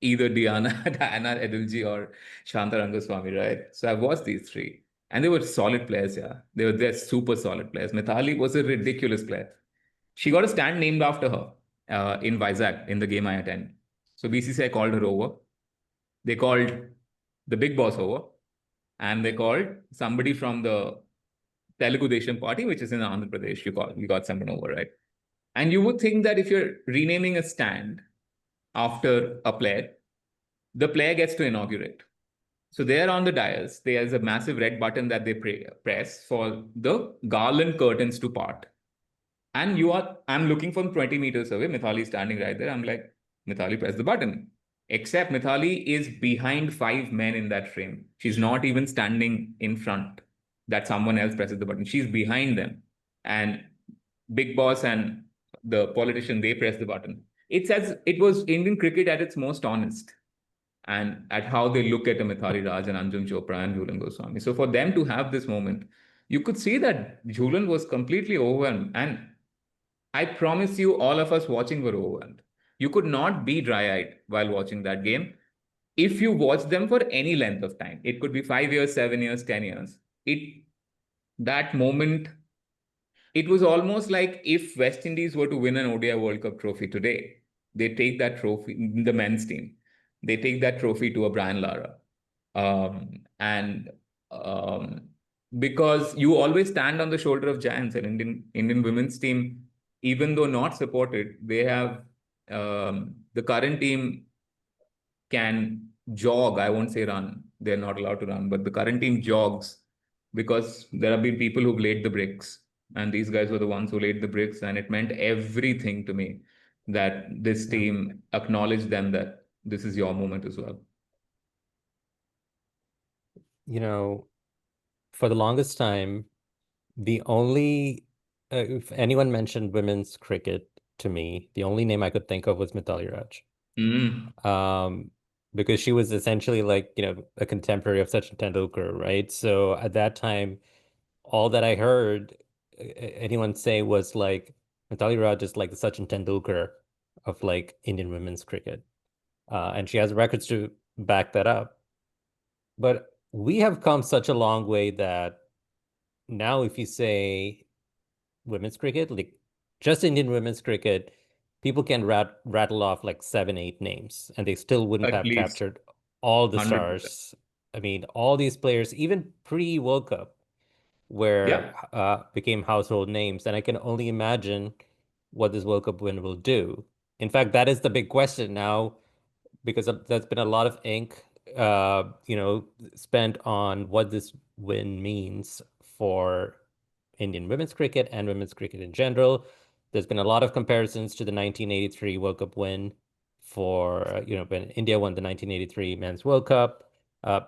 either Diana Edilji or Shanta Rangaswamy, right? So I've watched these three. And they were solid players, yeah. They're super solid players. Mithali was a ridiculous player. She got a stand named after her in Vizag in the game I attend. So BCCI called her over. They called the big boss over, and they called somebody from the Telugu Desam party, which is in Andhra Pradesh. You got someone over, right? And you would think that if you're renaming a stand after a player, the player gets to inaugurate. So there on the dais, there's a massive red button that they press for the garland curtains to part. And I'm looking from 20 meters away. Mithali is standing right there. I'm like, Mithali, press the button. Except Mithali is behind 5 men in that frame. She's not even standing in front that someone else presses the button. She's behind them. And Big Boss and the politician, they press the button. It's as it was Indian cricket at its most honest, and at how they look at a Mithali Raj and Anjum Chopra and Jhulan Goswami. So for them to have this moment, you could see that Jhulan was completely overwhelmed. And I promise you, all of us watching were overwhelmed. You could not be dry-eyed while watching that game. If you watch them for any length of time, it could be 5 years, 7 years, 10 years. That moment, it was almost like if West Indies were to win an ODI World Cup trophy today, they take that trophy, the men's team, they take that trophy to a Brian Lara. And because you always stand on the shoulder of giants, and Indian women's team, even though not supported, they have the current team can jog. I won't say run. They're not allowed to run, but the current team jogs because there have been people who've laid the bricks. And these guys were the ones who laid the bricks. And it meant everything to me that this team acknowledged them, that this is your moment as well. You know, for the longest time, the only, if anyone mentioned women's cricket to me, the only name I could think of was Mithali Raj. Because she was essentially like, a contemporary of Sachin Tendulkar, right? So at that time, all that I heard anyone say was like, Mithali Raj is like the Sachin Tendulkar of like Indian women's cricket. And she has records to back that up. But we have come such a long way that now if you say women's cricket, like just Indian women's cricket, people can rattle off like 7, 8 names, and they still wouldn't At have least captured all the 100%. stars. I mean, all these players, even pre-World Cup, where became household names. And I can only imagine what this World Cup win will do. In fact, that is the big question now, because there's been a lot of ink, spent on what this win means for Indian women's cricket and women's cricket in general. There's been a lot of comparisons to the 1983 World Cup win for, when India won the 1983 Men's World Cup,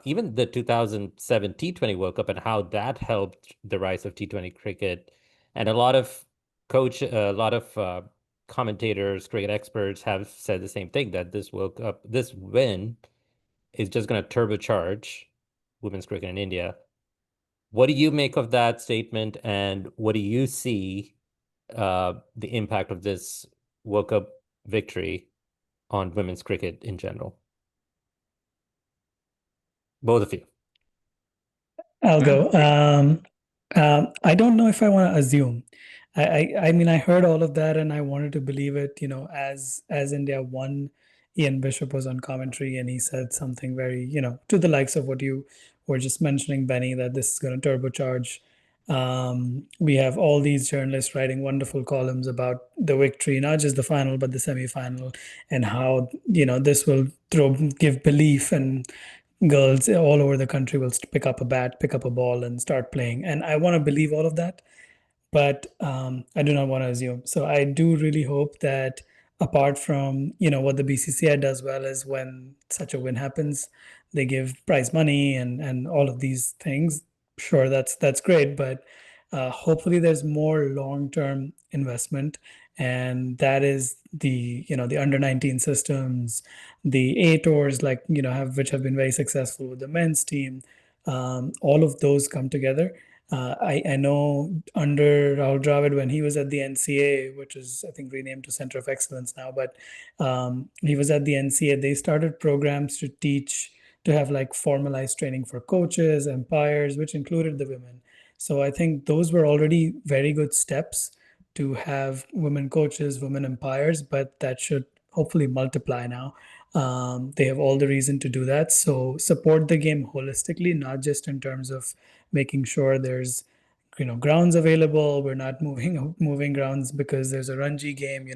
even the 2007 T20 World Cup and how that helped the rise of T20 cricket. And a lot of commentators, cricket experts have said the same thing, that this World Cup, this win is just going to turbocharge women's cricket in India. What do you make of that statement, and what do you see the impact of this World Cup victory on women's cricket in general? Both of you. I'll go. I don't know if I want to assume. I mean, I heard all of that and I wanted to believe it, as India won, Ian Bishop was on commentary and he said something very, to the likes of what you were just mentioning, Benny, that this is going to turbocharge. We have all these journalists writing wonderful columns about the victory, not just the final, but the semi-final, and how, this will give belief, and girls all over the country will pick up a bat, pick up a ball, and start playing. And I want to believe all of that, but I do not want to assume. So I do really hope that, apart from what the BCCI does well is when such a win happens, they give prize money and all of these things. Sure, that's great, but hopefully there's more long-term investment, and that is the under 19 systems, the A tours, like which have been very successful with the men's team. All of those come together. I know under Rahul Dravid, when he was at the NCA, which is I think renamed to Center of Excellence now, but he was at the NCA, they started programs to have like formalized training for coaches, umpires, which included the women. So I think those were already very good steps to have women coaches, women umpires, but that should hopefully multiply now. They have all the reason to do that. So support the game holistically, not just in terms of making sure there's grounds available. We're not moving grounds because there's a Ranji game.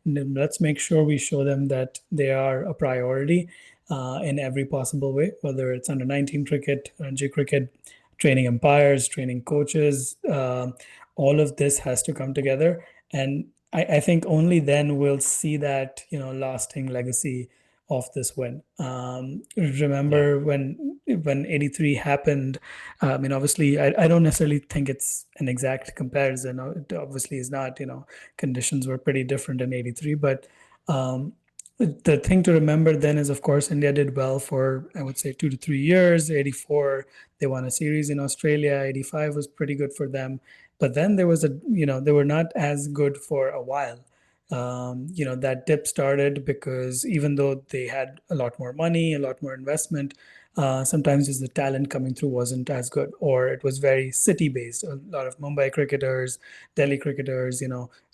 Let's make sure we show them that they are a priority in every possible way, whether it's under 19 cricket, Ranji cricket, training umpires, training coaches. All of this has to come together, and I think only then we'll see that lasting legacy of this win. Remember when 83 happened. I mean, obviously, I don't necessarily think it's an exact comparison. It obviously is not. Conditions were pretty different in 83, but um, the thing to remember then is, of course, India did well for, I would say, 2 to 3 years. 84, they won a series in Australia. 85 was pretty good for them. But then there was they were not as good for a while. That dip started because even though they had a lot more money, a lot more investment, sometimes just the talent coming through wasn't as good, or it was very city based. A lot of Mumbai cricketers, Delhi cricketers,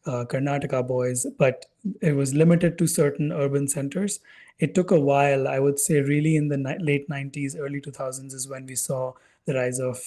Karnataka boys, but it was limited to certain urban centers. It took a while, I would say, really in the late 90s, early 2000s is when we saw the rise of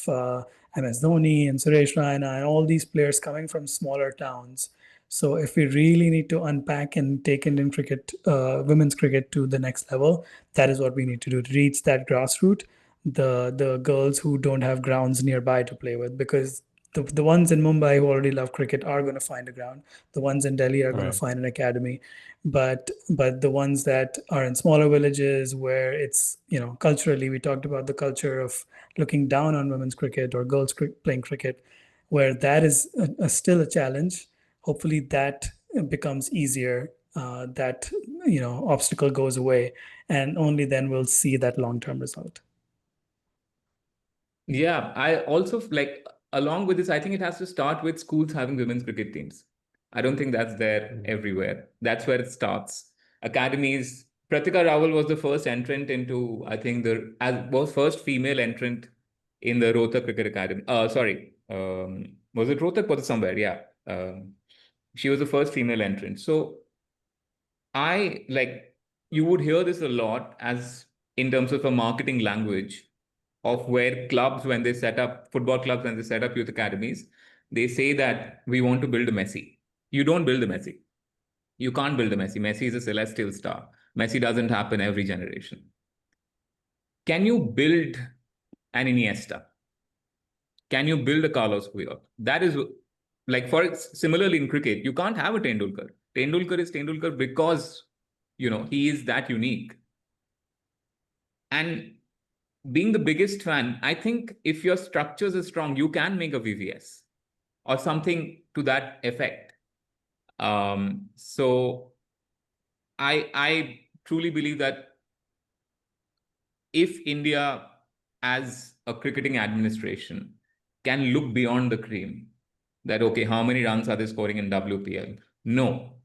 MS Dhoni and Suresh Raina and all these players coming from smaller towns. So if we really need to unpack and take Indian cricket, women's cricket to the next level, that is what we need to do to reach that grassroots, the girls who don't have grounds nearby to play with, because the ones in Mumbai who already love cricket are going to find a ground. The ones in Delhi are going to Right. find an academy, but the ones that are in smaller villages where it's culturally, we talked about the culture of looking down on women's cricket or girls playing cricket, where that is still a challenge. Hopefully that becomes easier. That obstacle goes away, and only then we'll see that long-term result. Yeah, I also like along with this, I think it has to start with schools having women's cricket teams. I don't think that's there everywhere. That's where it starts. Academies. Pratika Rawal was the first entrant into, I think was first female entrant in the Rohtak Cricket Academy. Sorry, was it Rohtak? Was it somewhere? Yeah. She was the first female entrant. So I like you would hear this a lot as in terms of a marketing language of where clubs, when they set up football clubs, when they set up youth academies, they say that we want to build a Messi. You don't build a Messi. You can't build a Messi. Messi is a celestial star. Messi doesn't happen every generation. Can you build an Iniesta? Can you build a Carlos Puyol? That is like similarly in cricket, you can't have a Tendulkar. Tendulkar is Tendulkar because he is that unique. And being the biggest fan, I think if your structures are strong, you can make a VVS or something to that effect. So I truly believe that if India as a cricketing administration can look beyond the cream, that okay, how many runs are they scoring in WPL? No.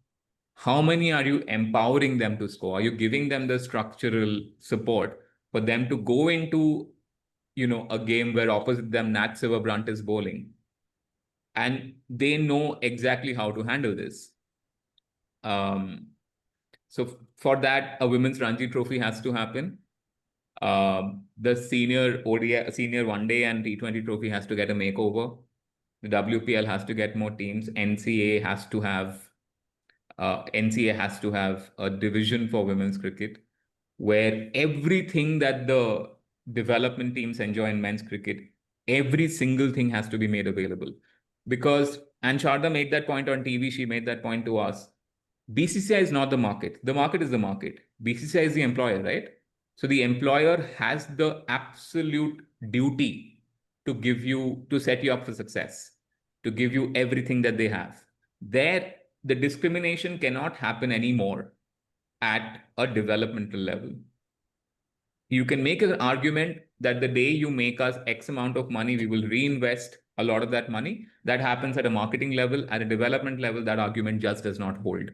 How many are you empowering them to score? Are you giving them the structural support for them to go into a game where opposite them Nat Silverbrunt is bowling, and they know exactly how to handle this. So for that, a women's Ranji Trophy has to happen. The senior ODI, senior one day and T20 trophy has to get a makeover. The WPL has to get more teams. NCA has to have a division for women's cricket where everything that the development teams enjoy in men's cricket, every single thing has to be made available. Because, and Sharda made that point on TV, she made that point to us. BCCI is not the market. The market is the market. BCCI is the employer, right? So the employer has the absolute duty to set you up for success, to give you everything that they have. There, the discrimination cannot happen anymore at a developmental level. You can make an argument that the day you make us X amount of money, we will reinvest a lot of that money. That happens at a marketing level. At a development level, that argument just does not hold.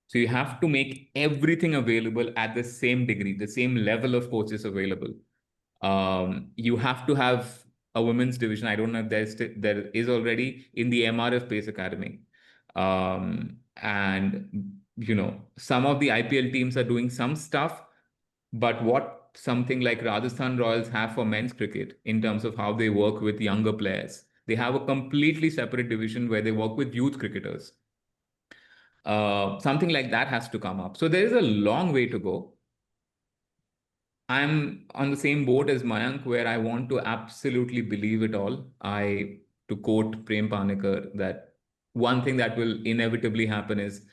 So you have to make everything available at the same degree, the same level of coaches available. You have to have a women's division. I don't know if there is already in the MRF Pace Academy. And some of the IPL teams are doing some stuff, but what something like Rajasthan Royals have for men's cricket in terms of how they work with younger players, they have a completely separate division where they work with youth cricketers. Something like that has to come up. So there is a long way to go. I'm on the same boat as Mayank, where I want to absolutely believe it all. To quote Prem Panikar, that one thing that will inevitably happen is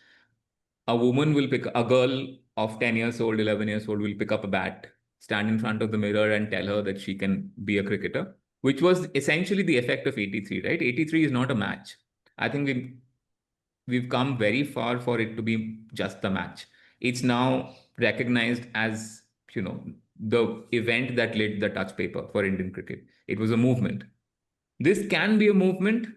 a girl of 10 years old, 11 years old will pick up a bat, stand in front of the mirror and tell her that she can be a cricketer, which was essentially the effect of 83, right? 83 is not a match. I think we've come very far for it to be just the match. It's now recognized as, the event that lit the touch paper for Indian cricket. It was a movement. This can be a movement,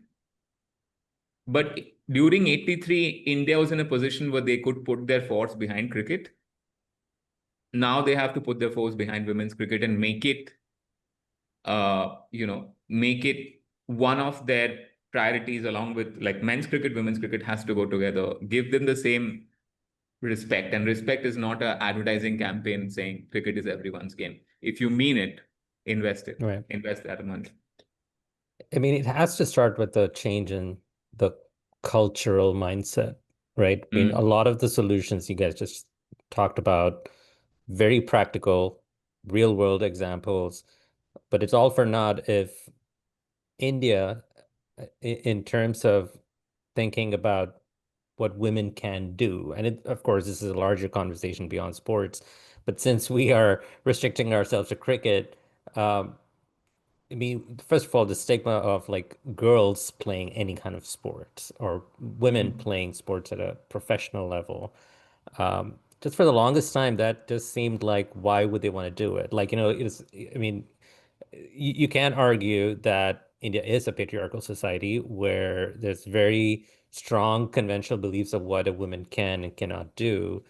but during 83, India was in a position where they could put their force behind cricket. Now they have to put their force behind women's cricket and make it one of their priorities, along with like men's cricket, women's cricket has to go together. Give them the same respect. And respect is not an advertising campaign saying cricket is everyone's game. If you mean it, invest it. Right. Invest that money. I mean, it has to start with the change in the cultural mindset, right? I mean, a lot of the solutions you guys just talked about, very practical, real world examples, but it's all for naught if India, in terms of thinking about what women can do, and of course, this is a larger conversation beyond sports, but since we are restricting ourselves to cricket, I mean, first of all, the stigma of like girls playing any kind of sport or women playing sports at a professional level. Just for the longest time, that just seemed like, why would they want to do it? Like, I mean, you can't argue that India is a patriarchal society where there's very strong conventional beliefs of what a woman can and cannot do.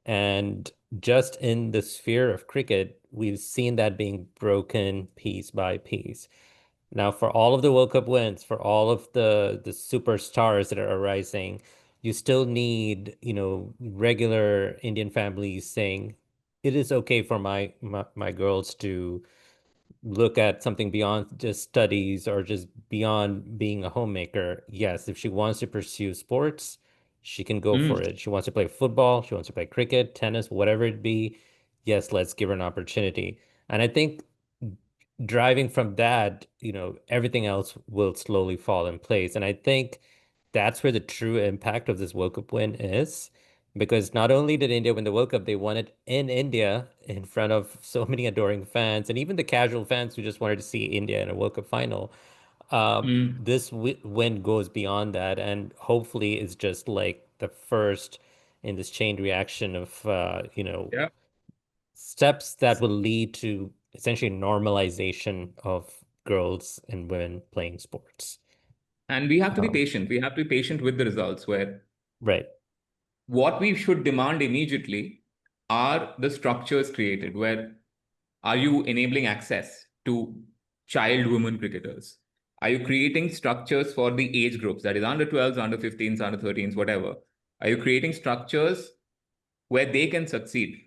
And just in the sphere of cricket, we've seen that being broken piece by piece. Now, for all of the World Cup wins, for all of the superstars that are arising, you still need, regular Indian families saying it is okay for my girls to look at something beyond just studies or just beyond being a homemaker. Yes, if she wants to pursue sports, she can go for Mm. it. She wants to play football, she wants to play cricket, tennis, whatever it be. Yes, let's give her an opportunity. And I think driving from that, everything else will slowly fall in place. And I think that's where the true impact of this World Cup win is. Because not only did India win the World Cup, they won it in India in front of so many adoring fans, and even the casual fans who just wanted to see India in a World Cup final. Mm. This win goes beyond that, and hopefully is just like the first in this chain reaction of, Yeah. steps that will lead to essentially normalization of girls and women playing sports. And we have to be Um, patient. We have to be patient with the results, where right. what we should demand immediately are the structures created. Where are you enabling access to child women cricketers? Are you creating structures for the age groups, that is under 12s, under 15s, under 13s, whatever? Are you creating structures where they can succeed?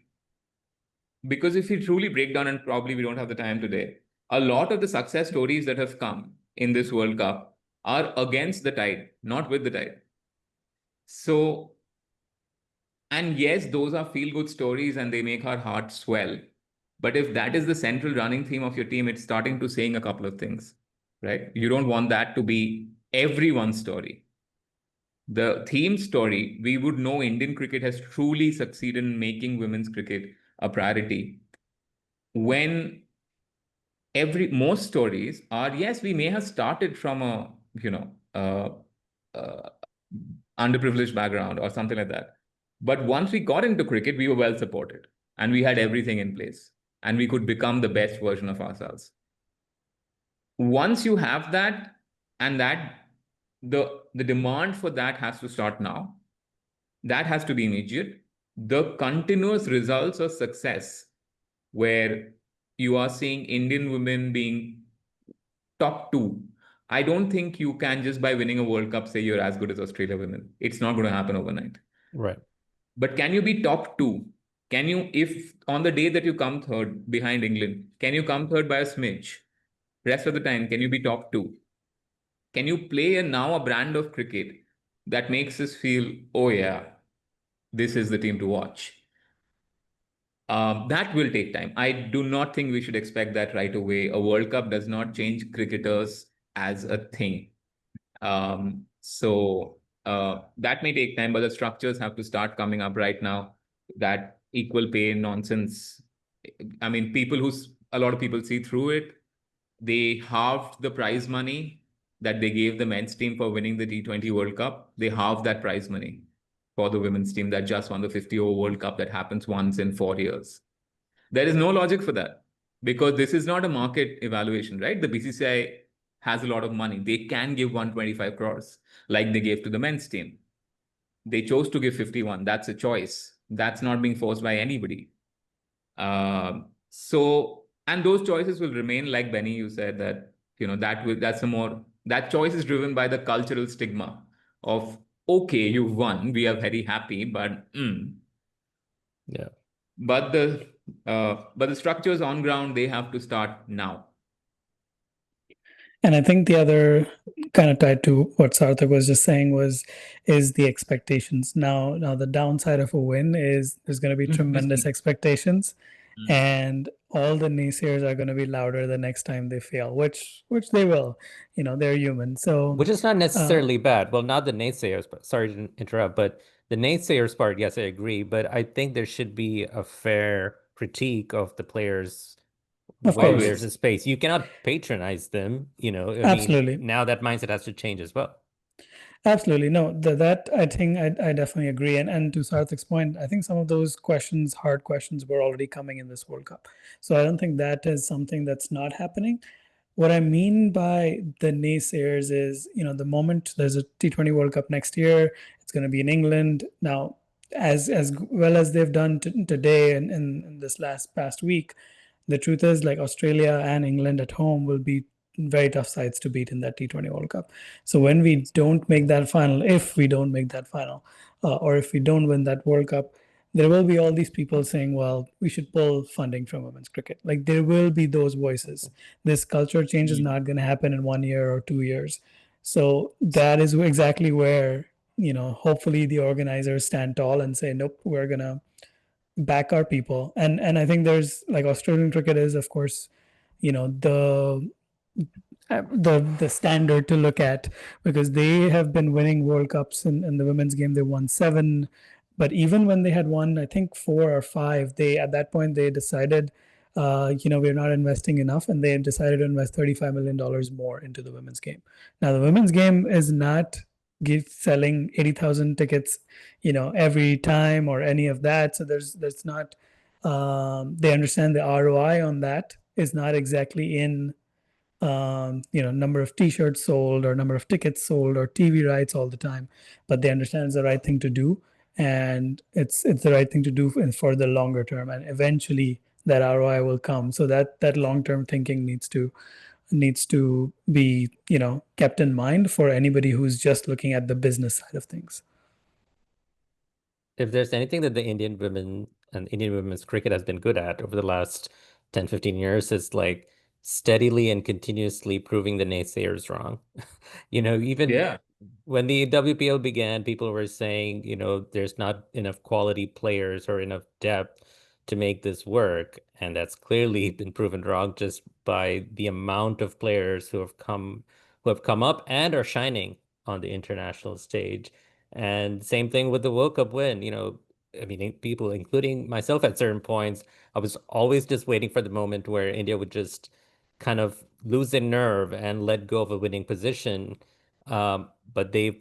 Because if you truly break down, and probably we don't have the time today, a lot of the success stories that have come in this World Cup are against the tide, not with the tide. So, and yes, those are feel good stories and they make our hearts swell. But if that is the central running theme of your team, it's starting to saying a couple of things, right? You don't want that to be everyone's story. The theme story, we would know Indian cricket has truly succeeded in making women's cricket a priority when most stories are, yes, we may have started from a uh, underprivileged background or something like that, but once we got into cricket, we were well supported and we had everything in place and we could become the best version of ourselves. Once you have that, and that the demand for that has to start now, that has to be immediate. The continuous results of success, where you are seeing Indian women being top two I don't think you can just by winning a World Cup say you're as good as Australia women. It's not going to happen overnight. Right. But can you be top two? Can you, if on the day that you come third behind England, can you come third by a smidge? Rest of the time, can you be top two? Can you play now a brand of cricket that makes us feel, oh yeah, this is the team to watch? That will take time. I do not think we should expect that right away. A World Cup does not change cricketers as a thing. So that may take time, but the structures have to start coming up right now. That equal pay nonsense. I mean, a lot of people see through it. They halved the prize money that they gave the men's team for winning the T20 World Cup. They halved that prize money for the women's team that just won the 50 over World Cup that happens once in 4 years. There is no logic for that because this is not a market evaluation, right? The BCCI has a lot of money. They can give 125 crores like they gave to the men's team. They chose to give 51. That's a choice. That's not being forced by anybody. And those choices will remain, like Benny, you said that, that choice is driven by the cultural stigma of, okay, you've won. We are very happy, but Yeah. but the structures on ground, they have to start now. And I think the other kind of tied to what Sarthak was just saying is the expectations. Now the downside of a win is there's going to be tremendous expectations, and all the naysayers are going to be louder the next time they fail, which they will. They're human. So Which is not necessarily bad. Well, not the naysayers, but sorry to interrupt, but the naysayers part, yes, I agree. But I think there should be a fair critique of the players of when course, there's a space. You cannot patronize them, I mean, absolutely. now that mindset has to change as well. Absolutely. No, that I think I definitely agree. And to Sarthak's point, I think some of those questions, hard questions, were already coming in this World Cup. So I don't think that is something that's not happening. What I mean by the naysayers is, the moment there's a T20 World Cup next year, it's going to be in England. Now, as well as they've done today and in this past week, the truth is, like, Australia and England at home will be very tough sides to beat in that T20 World Cup. So when we don't make that final, if we don't make that final, or if we don't win that World Cup, there will be all these people saying, well, we should pull funding from women's cricket. Like, there will be those voices. This culture change is not going to happen in 1 year or 2 years. So that is exactly where, hopefully the organizers stand tall and say, nope, we're going to back our people. And I think there's, like, Australian cricket is, of course, the standard to look at, because they have been winning World Cups in the women's game. They won 7, but even when they had won, I think 4 or 5, they at that point they decided, we're not investing enough, and they decided to invest $35 million more into the women's game. Now the women's game is not selling 80,000 tickets, every time or any of that. So there's not. They understand the ROI on that is not exactly in number of t-shirts sold or number of tickets sold or TV rights all the time, but they understand it's the right thing to do, and it's the right thing to do for the longer term, and eventually that ROI will come. So that long-term thinking needs to be kept in mind for anybody who's just looking at the business side of things. If there's anything that the Indian women and Indian women's cricket has been good at over the last 10, 15 years, is like steadily and continuously proving the naysayers wrong. Even when the WPL began, people were saying, there's not enough quality players or enough depth to make this work. And that's clearly been proven wrong just by the amount of players who have come up and are shining on the international stage. And same thing with the World Cup win. I mean, people, including myself at certain points, I was always just waiting for the moment where India would just kind of lose their nerve and let go of a winning position. But they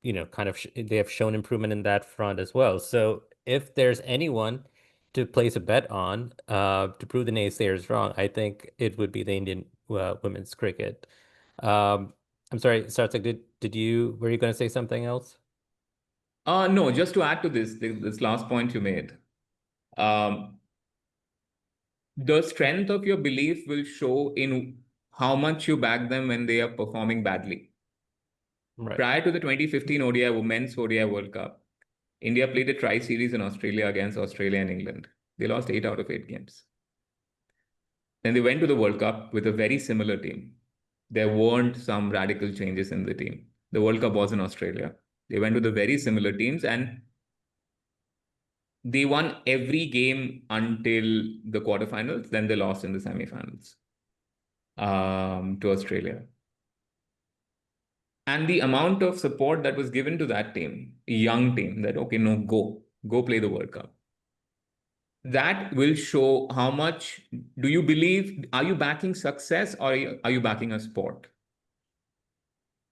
have shown improvement in that front as well. So if there's anyone to place a bet on, to prove the naysayers wrong, I think it would be the Indian women's cricket. I'm sorry, Sarthak, were you going to say something else? No, just to add to this last point you made. The strength of your belief will show in how much you back them when they are performing badly. Right. Prior to the 2015 ODI Women's ODI World Cup, India played a tri-series in Australia against Australia and England. They lost 8 out of 8 games. Then they went to the World Cup with a very similar team. There weren't some radical changes in the team. The World Cup was in Australia. They went with the very similar teams and they won every game until the quarterfinals. Then they lost in the semifinals to Australia. And the amount of support that was given to that team, a young team, that, okay, no, go play the World Cup. That will show how much do you believe, are you backing success or are you backing a sport?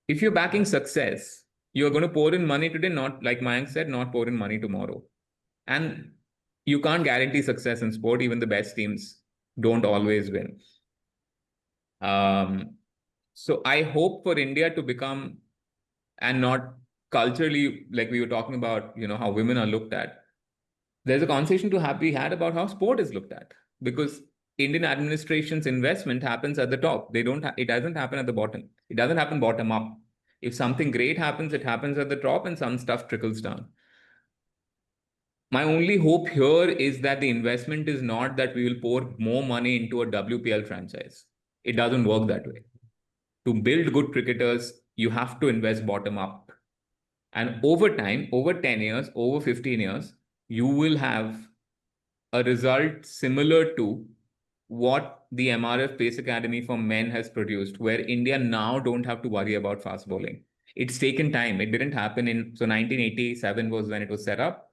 If you're backing success, you're going to pour in money today, not like Mayank said, not pour in money tomorrow. And you can't guarantee success in sport. Even the best teams don't always win. So I hope for India to become, and not culturally, like we were talking about, how women are looked at. There's a conversation to be had about how sport is looked at, because Indian administration's investment happens at the top. It doesn't happen at the bottom. It doesn't happen bottom up. If something great happens, it happens at the top and some stuff trickles down. My only hope here is that the investment is not that we will pour more money into a WPL franchise. It doesn't work that way. To build good cricketers, you have to invest bottom up. And over time, over 10 years, over 15 years, you will have a result similar to what the MRF Pace Academy for men has produced, where India now don't have to worry about fast bowling. It's taken time. It didn't happen so 1987 was when it was set up.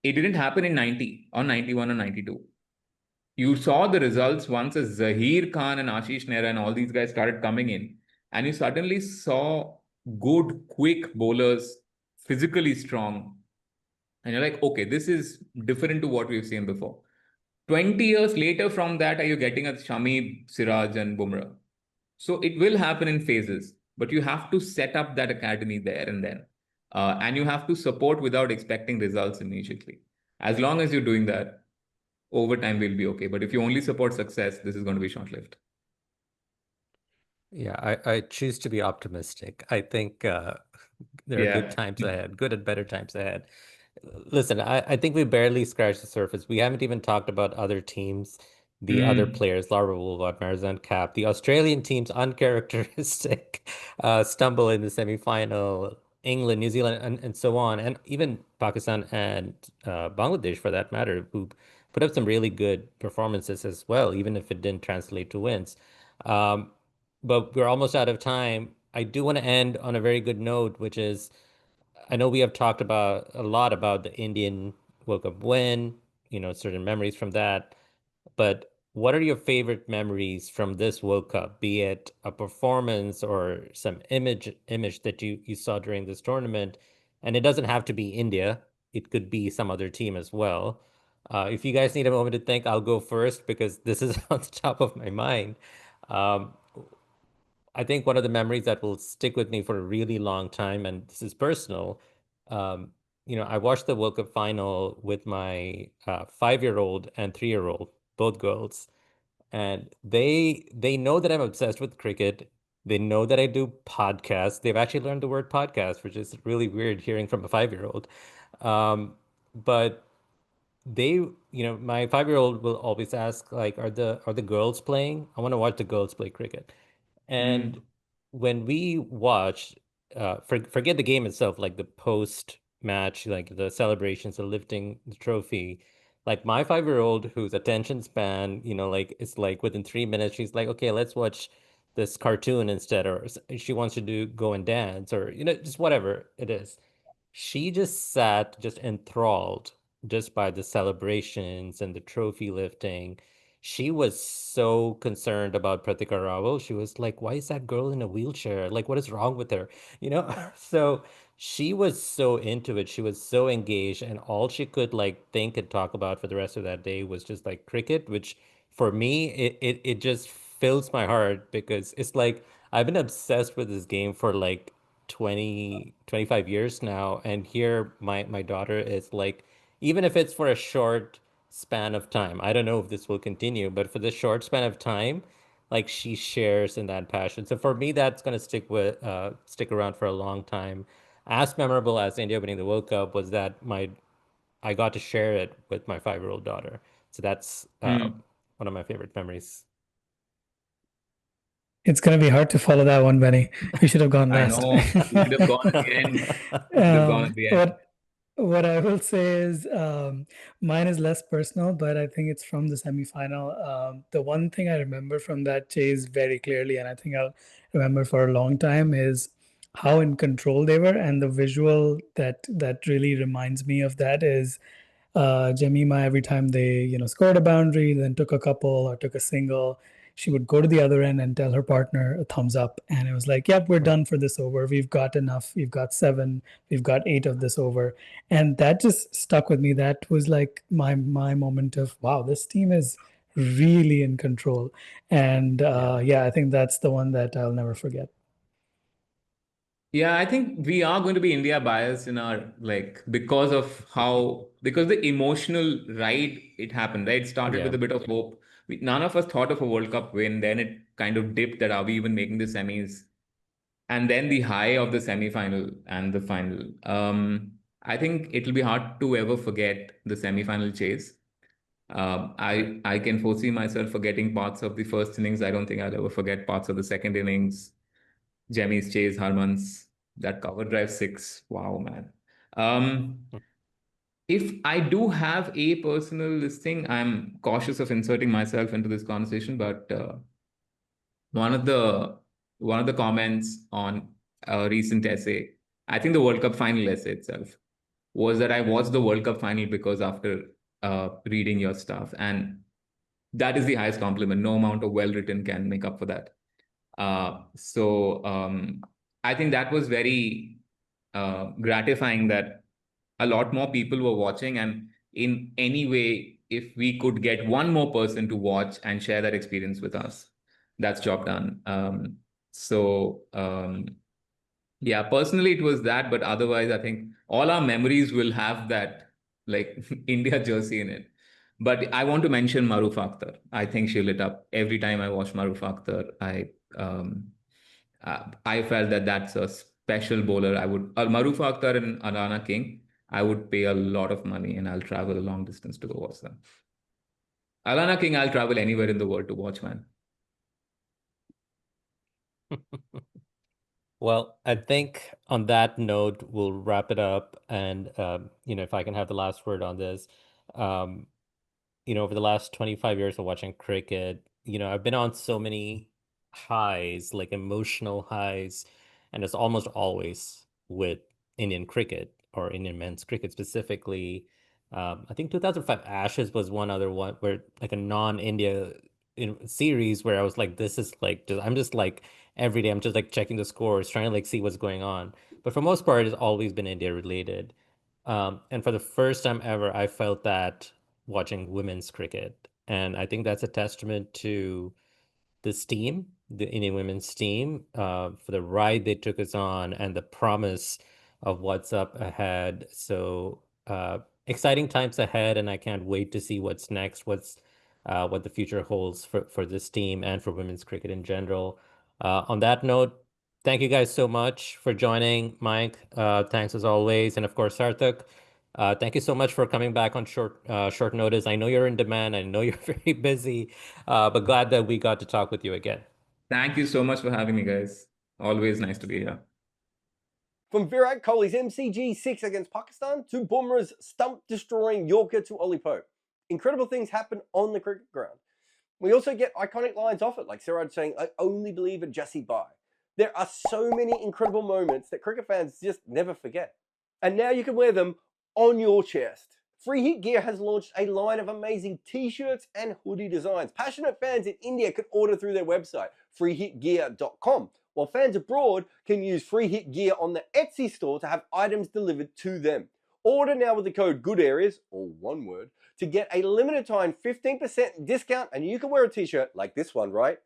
It didn't happen in 90 or 91 or 92. You saw the results once as Zahir Khan and Ashish Nehra and all these guys started coming in, and you suddenly saw good, quick bowlers, physically strong. And you're like, okay, this is different to what we've seen before. 20 years later from that, are you getting a Shami, Siraj, and Bumrah? So it will happen in phases, but you have to set up that academy there and then. And you have to support without expecting results immediately. As long as you're doing that, over time we'll be okay. But if you only support success, this is going to be short-lived. Yeah, I choose to be optimistic. I think there are good Yeah. times ahead, good and better times ahead. Listen, I think we barely scratched the surface. We haven't even talked about other teams, the other Mm. players, Lara Woolward, Marizanne Kapp, the Australian team's uncharacteristic stumble in the semi-final, England, New Zealand, and so on, and even Pakistan and Bangladesh, for that matter, who put up some really good performances as well, even if it didn't translate to wins. Um, but we're almost out of time. I do want to end on a very good note, which is I know we have talked about a lot about the Indian World Cup win, certain memories from that. But what are your favorite memories from this World Cup, be it a performance or some image that you saw during this tournament? And it doesn't have to be India. It could be some other team as well. If you guys need a moment to think, I'll go first because this is on the top of my mind. Um, I think one of the memories that will stick with me for a really long time, and this is personal, um, I watched the World Cup final with my 5-year-old and 3-year-old, both girls, and they know that I'm obsessed with cricket. They know that I do podcasts. They've actually learned the word podcast, which is really weird hearing from a 5-year-old. But my 5-year-old will always ask, like, are the girls playing? I want to watch the girls play cricket. And Mm. when we watch, forget the game itself, like the post match, like the celebrations, the lifting the trophy, like my 5-year-old whose attention span, like it's like within 3 minutes, she's like, okay, let's watch this cartoon instead, or she wants to go and dance, or just whatever it is. She just sat just enthralled just by the celebrations and the trophy lifting. She was so concerned about Pratika Rawal. She was like, why is that girl in a wheelchair? Like, what is wrong with her? So she was so into it. She was so engaged, and all she could like think and talk about for the rest of that day was just like cricket, which for me, it just fills my heart because it's like I've been obsessed with this game for like 20, 25 years now. And here my daughter is like, even if it's for a short span of time, I don't know if this will continue, but for this short span of time, like she shares in that passion. So for me, that's going to stick around for a long time. As memorable as India winning the World Cup was that my I got to share it with my 5-year-old daughter. So that's Mm. one of my favorite memories. It's going to be hard to follow that one, Benny. You should have gone I last. know you should have gone at the end. You should have gone at the end. What I will say is mine is less personal, but I think it's from the semifinal. The one thing I remember from that chase very clearly, and I think I'll remember for a long time, is how in control they were, and the visual that really reminds me of that is Jemima, every time they, scored a boundary, then took a couple or took a single, she would go to the other end and tell her partner a thumbs up. And it was like, yep, we're done for this over. We've got enough. We've got 7. We've got 8 of this over. And that just stuck with me. That was like my moment of, wow, this team is really in control. And Yeah. yeah, I think that's the one that I'll never forget. Yeah, I think we are going to be India biased in our because because the emotional ride it happened, right? It started Yeah. with a bit of hope. None of us thought of a World Cup win. Then it kind of dipped that are we even making the semis? And then the high of the semi-final and the final. I think it'll be hard to ever forget the semi-final chase. I can foresee myself forgetting parts of the first innings. I don't think I'll ever forget parts of the second innings. Jemmy's chase, Harman's that cover drive 6. Wow, man. Um, if I do have a personal listing, I'm cautious of inserting myself into this conversation, but one of the one of the comments on a recent essay, I think the World Cup final essay itself, was that I watched the World Cup final because after reading your stuff, and that is the highest compliment. No amount of well written can make up for that. So I think that was very gratifying that a lot more people were watching, and in any way, if we could get one more person to watch and share that experience with us, that's job done. So yeah, personally it was that, but otherwise I think all our memories will have that like India jersey in it. But I want to mention Maruf Akhtar. I think she lit up every time I watch Maruf Akhtar. I felt that that's a special bowler. I would Maruf Akhtar and Alana King. I would pay a lot of money and I'll travel a long distance to go watch them. Alana King, I'll travel anywhere in the world to watch, man. Well, I think on that note, we'll wrap it up. And, if I can have the last word on this, um, over the last 25 years of watching cricket, I've been on so many highs, like emotional highs, and it's almost always with Indian cricket or Indian men's cricket specifically. I think 2005 Ashes was one other one where like a non-India series where I was like, this is like, I'm just like every day, I'm just like checking the scores, trying to like see what's going on. But for most part, it's always been India related. And for the first time ever, I felt that watching women's cricket. And I think that's a testament to this team, the Indian women's team, for the ride they took us on and the promise of what's up ahead. So exciting times ahead, and I can't wait to see what's next, what the future holds for this team and for women's cricket in general. On that note, thank you guys so much for joining, Mike. Thanks as always, and of course, Sarthak. Thank you so much for coming back on short notice. I know you're in demand. I know you're very busy, but glad that we got to talk with you again. Thank you so much for having me, guys. Always nice to be here. From Virat Kohli's MCG 6 against Pakistan to Bumrah's stump-destroying Yorker to Ollie Pope, incredible things happen on the cricket ground. We also get iconic lines off it, like Siraj saying, "I only believe in Jesse Bye." There are so many incredible moments that cricket fans just never forget. And now you can wear them on your chest. Free Hit Gear has launched a line of amazing t-shirts and hoodie designs. Passionate fans in India can order through their website, freehitgear.com, while fans abroad can use Free Hit Gear on the Etsy store to have items delivered to them. Order now with the code GOODAreas, or one word, to get a limited time 15% discount, and you can wear a t-shirt like this one, right?